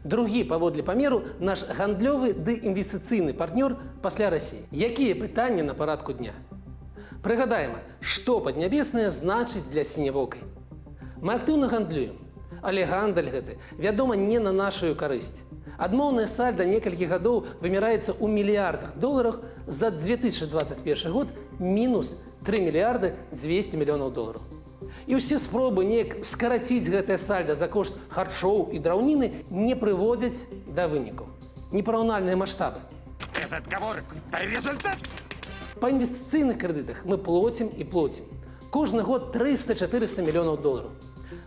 Speaker 8: Другі, паводле памеру, наш гандлёвы ды інвестыцыйны партнёр пасля Расіі. Якія пытанні на парадку дня? Прыгадаем, што паднябеснае значыць для сінявокай. Мы актыўна гандлюем, але гандаль гэты, вядома, не на нашу карысць. Адмоўнае сальда некалькі гадоў вымяраецца ў мільярдах долараў, за 2021 год мінус 3 мільярды 200 мільёнаў долараў. І ўсе спробы неяк скараціць гэтае сальда за кошт харчоў і драўніны не прыводзяць да вынікаў. Непараўнальныя маштабы. Па інвестыцыйных крэдытах мы плоцім і плоцім. Кожны год 300-400 мільёнаў долараў.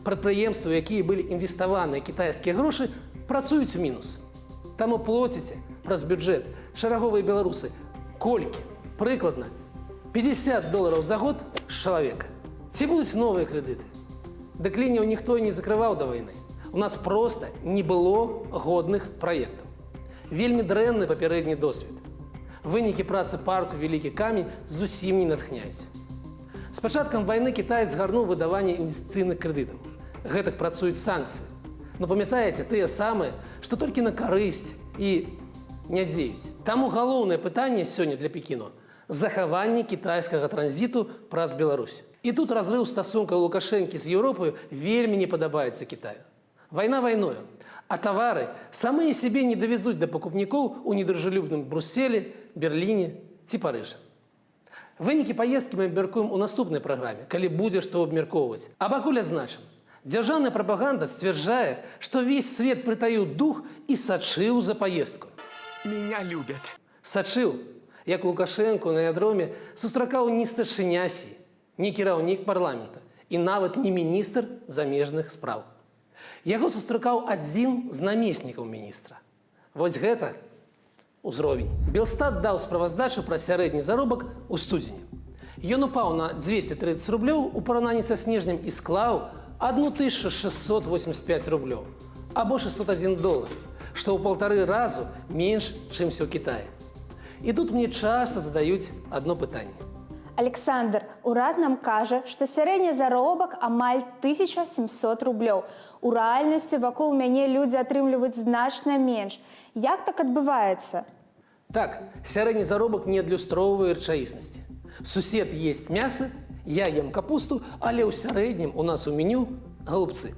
Speaker 8: Прадпрыемствы, якія былі інвеставаныя кітайскія грошы, працуюць у мінус. Таму плоціце праз бюджэт шараговыя беларусы колькі? Прыкладна $50 за год з чалавека. Ці будуць новыя крэдыты? Дык лініяў ніхто і не закрываў да вайны. У нас проста не было годных праектаў. Вельмі дрэнны папярэдні досвед. Вынікі працы парку «Вялікі камень» зусім не натхняюць. З пачаткам вайны Кітай згарнуў выдаванне інвестыцыйных крэдытаў. Гэтак працуюць санкцыі. Но памятаеце, тыя самыя, што толькі на карысць і не дзеюць. Таму галоўнае пытанне сёння для Пекіну – захаванне кітайскага транзіту праз Беларусь. І тут разрыў стасункаў Лукашэнкі з Еўропаю вельмі не падабаецца Кітаю. Вайна вайною, а тавары самыя сябе не давезуць да пакупнікоў у недружелюбным Брусселі, Берліне ці Парыжы. Вынікі паездкі мы абмяркуем у наступнай праграме, калі будзе што абмяркоўваць. А пакуль адзначым. Дзяржаўная прапаганда сцвярджае, што весь свет прытаіў дух і сачыў за паездку.
Speaker 4: Меня любят.
Speaker 8: Сачыў, як Лукашэнку на аэрадроме сустракаў не старшыня сі, не кіраўнік парламента і нават не міністр замежных спраў. Яго сустракаў адзін з намеснікаў міністра. Вось гэта ўзровень. Белстат даў справаздачу пра сярэдні заробак у студзені. Ён упаў на 230 рублёў у параўнанні са снежнем і склаў 1685 рублёў, або $601, што ў 1,5 разу менш, чымся ў Кітаі. І тут мне часта задаюць одно пытанне.
Speaker 13: Александр, урад нам кажа, што сярэдні заробак амаль 1700 рублёў. У рэальнасці вакол мяне людзі атрымліваюць значна менш. Як так адбываецца?
Speaker 8: Так, сярэдні заробак не адлюстроўвае рэчаіснасці. Сусед есть мяса, я ем капусту, але ў сярэднім у нас у меню голубцы.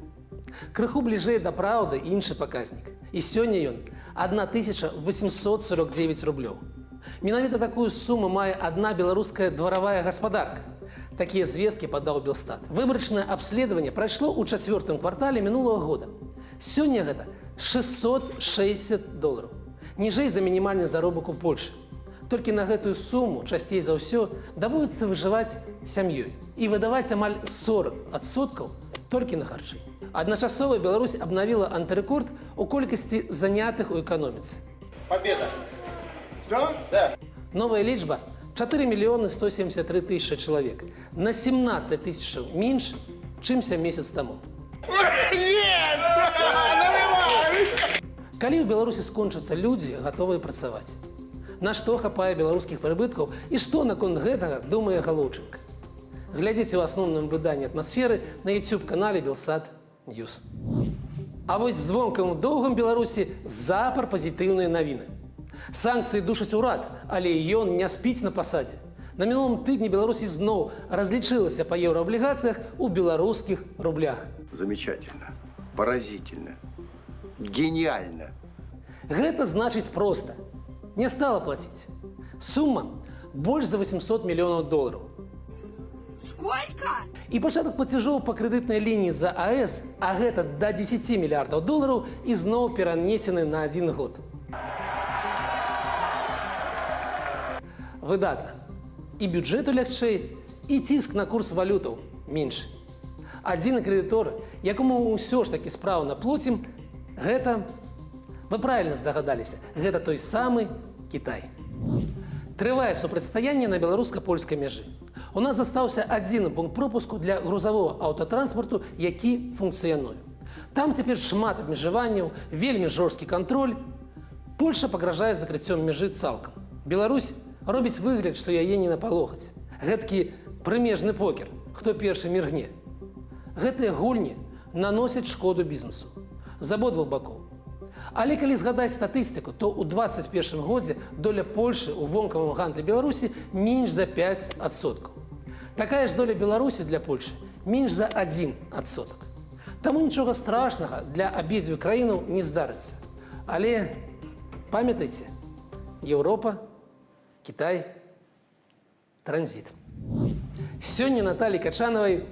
Speaker 8: Крыху бліжэй да праўды іншы паказнік. І сёння ён 1849 рублёў. Менавіта такую суму мае адна беларуская дваравая гаспадарка. Такія звесткі падаў Белстат. Выбарачнае абследаванне прайшло ў 4-м квартале мінулага года. Сёння гэта $660. Ніжэй за мінімальны заробак у Польшы. Толькі на гэтую суму часцей за ўсё даводіцца выжываць сям'ёй і выдаваць амаль 40% толькі на харчы. Адначасова Беларусь абнавіла антырэкорд у колькасці занятых у эканоміцы.
Speaker 22: Победа! Что? Да.
Speaker 8: Новая лічба 4 173 000 чалавек. На 17 000 менш, чымся месяц таму. Калі ў Беларусі скончацца людзі, гатовыя працаваць? На што хапае беларускіх прыбыткаў і што наконт гэтага думае Галоўчынка? Глядзіце ў асноўным выданні «Атмасферы» на YouTube-канале «Белсат Ньюс». А вось з звонкавым доўгам Беларусі запар пазітыўныя навіны. Санкцыі душаць урад, але ён не спіць на пасадзе. На мінулым тыдні Беларусь зноў разлічылася па еўрааблігацыях у беларускіх рублях.
Speaker 9: Замечательно, поразительно, гениально.
Speaker 8: Гэта значыць проста. Не стала плаціць. Сума больш за $800 мільёнаў.
Speaker 14: Сколько?
Speaker 8: І пачатак плацяжоў па крэдытнай лініі за АЭС, а гэта да $10 мільярдаў, ізноў перанесены на 1 год. Выдатна. І бюджэту лягчэй, і ціск на курс валютаў меншы. Адзіны крэдытор, якому ўсё ж такі справу наплоцім, гэта, вы правільна здагадаліся, гэта той самы Кітай. Трывае супрацьстаянне на беларуска-польскай мяжы. У нас застаўся адзін пункт пропуску для грузавога аўтатранспарту, які функцыянуе. Там цяпер шмат абмежаванняў, вельмі жорсткі кантроль. Польша пагражае закрыццём мяжы цалкам. Беларусь робіць выгляд, што яе не напалохаць. Гэткі прымежны покер, хто першы міргне. Гэтыя гульні наносяць шкоду бізнесу з абодвух бакоў. Але калі згадаць статыстыку, то ў 2021 годзе доля Польшы ў вонкавым гандлі Беларусі менш за 5%. Такая ж доля Беларусі для Польшы менш за 1%. Таму нічога страшнага для абедзвюх краінаў не здарыцца. Але памятайце, Еўропа, Кітай, транзіт. Сёння Наталі Качанавай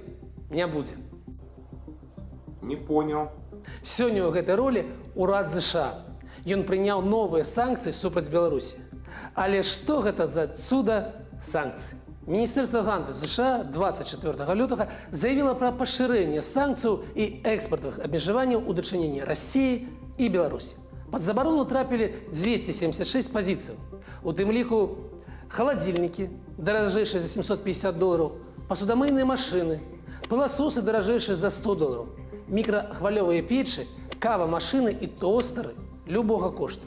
Speaker 8: не будзе.
Speaker 9: Не понял.
Speaker 8: Сёння ў гэтай ролі урад ЗША. Ён прыняў новыя санкцыі супраць Беларусі. Але што гэта за цуда санкцый? Міністэрства гандлю ЗША 24 лютага заявіла пра пашырэнне санкцыяў і экспартавых абмежаванняў у дачыненні Расіі і Беларусі. Пад забарону трапілі 276 пазіцыяў. У тым ліку халадзільнікі, даражэйшыя за $750, пасудамыйныя машыны, пыласосы даражэйшыя за $100, мікрахвалёвыя печы, кава-машыны і тостары любога кошту.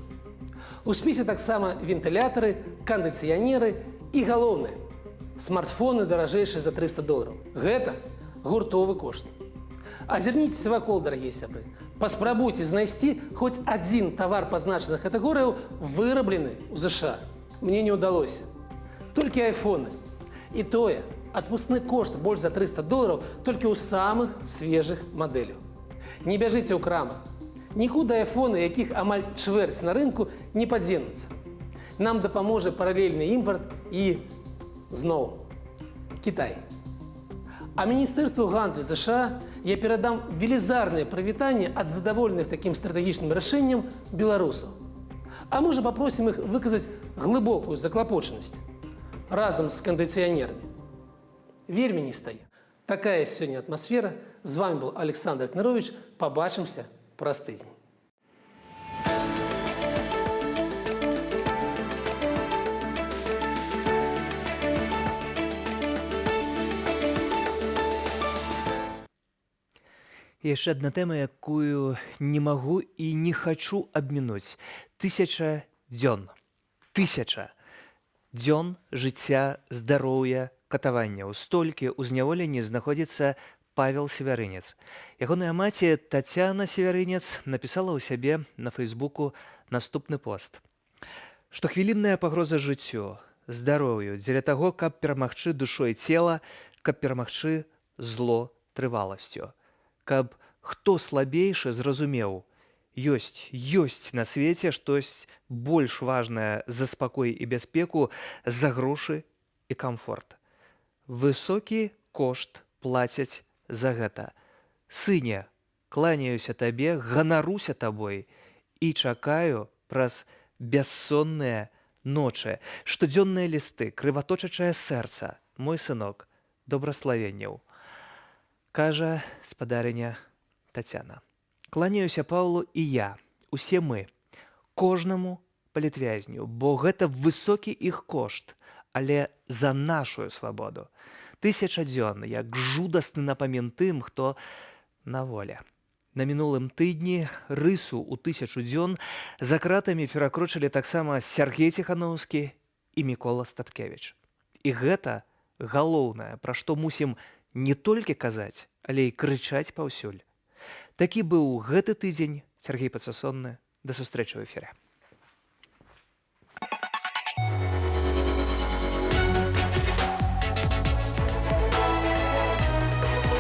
Speaker 8: У спісе таксама вентылятары, кандыцыянеры і галоўнае смартфоны даражэйшыя за $300. Гэта гуртовы кошт. Азірніцеся вакол, дарагія сябры. Паспрабуйце знайсці хоць адзін тавар пазначаных катэгорыяў, выраблены ў ЗША. Мне не ўдалося. Толькі айфоны. І тое, адпускны кошт больш за $300 толькі ў самых свежых мадэляў. Не бяжыце ў крамы. Нікуды айфоны, якіх амаль чвэрць на рынку, не падзенуцца. Нам дапаможа паралельны імпарт і зноў Кітай. А Міністэрству гандлю ЗША я перадам велізарнае прывітанне ад задаволеных такім стратэгічным рашэннем беларусаў. А можа папросім іх выказаць глыбокую заклапочанасць разам з кандыцыянерамі. Вельмі не стае. Такая сёння атмасфера. З вами был Александр Кнырович. Побачимся праз тыдзень.
Speaker 1: Яшчэ адна тэма, якую не магу і не хачу абмінуць. 1000 дзён. 1000 дзён жыцця, здароўя, катаванняў. Столькі ў зняволенні знаходзіцца Павел Севярынец. Ягоная маці Тацяна Севярынец напісала ў сябе на Фейсбуку наступны пост. Штохвілінная пагроза жыццю, здароўю, дзеля таго, каб перамагчы душой цела, каб перамагчы зло трываласцю. Каб хто слабейшы зразумеў, ёсць на свеце штось больш важнае за спакой і бяспеку, за грошы і камфорт. Высокі кошт плацяць за гэта. Сыне, кланяюся табе, ганаруся табой і чакаю праз бяссонныя ночы, штодзённыя лісты, крываточачае сэрца, мой сынок, добраславенняў. Кажа спадарыня Тацяна. Кланяюся Паўлу і я, усе мы, кожнаму палітвязню, бо гэта высокі іх кошт, але за нашу свабоду. 1000 дзён, як жудасны напамін тым, хто на волі. На мінулым тыдні рысу ў 1000 дзён за кратамі перакрочылі таксама Сяргей Ціханаўскі і Мікола Статкевіч. І гэта галоўнае, пра што мусім не толькі казаць, але і крычаць паўсюль. Такі быў гэты тыдзень. Сергей Пацасонны. Да сустрэчы ў эфіры.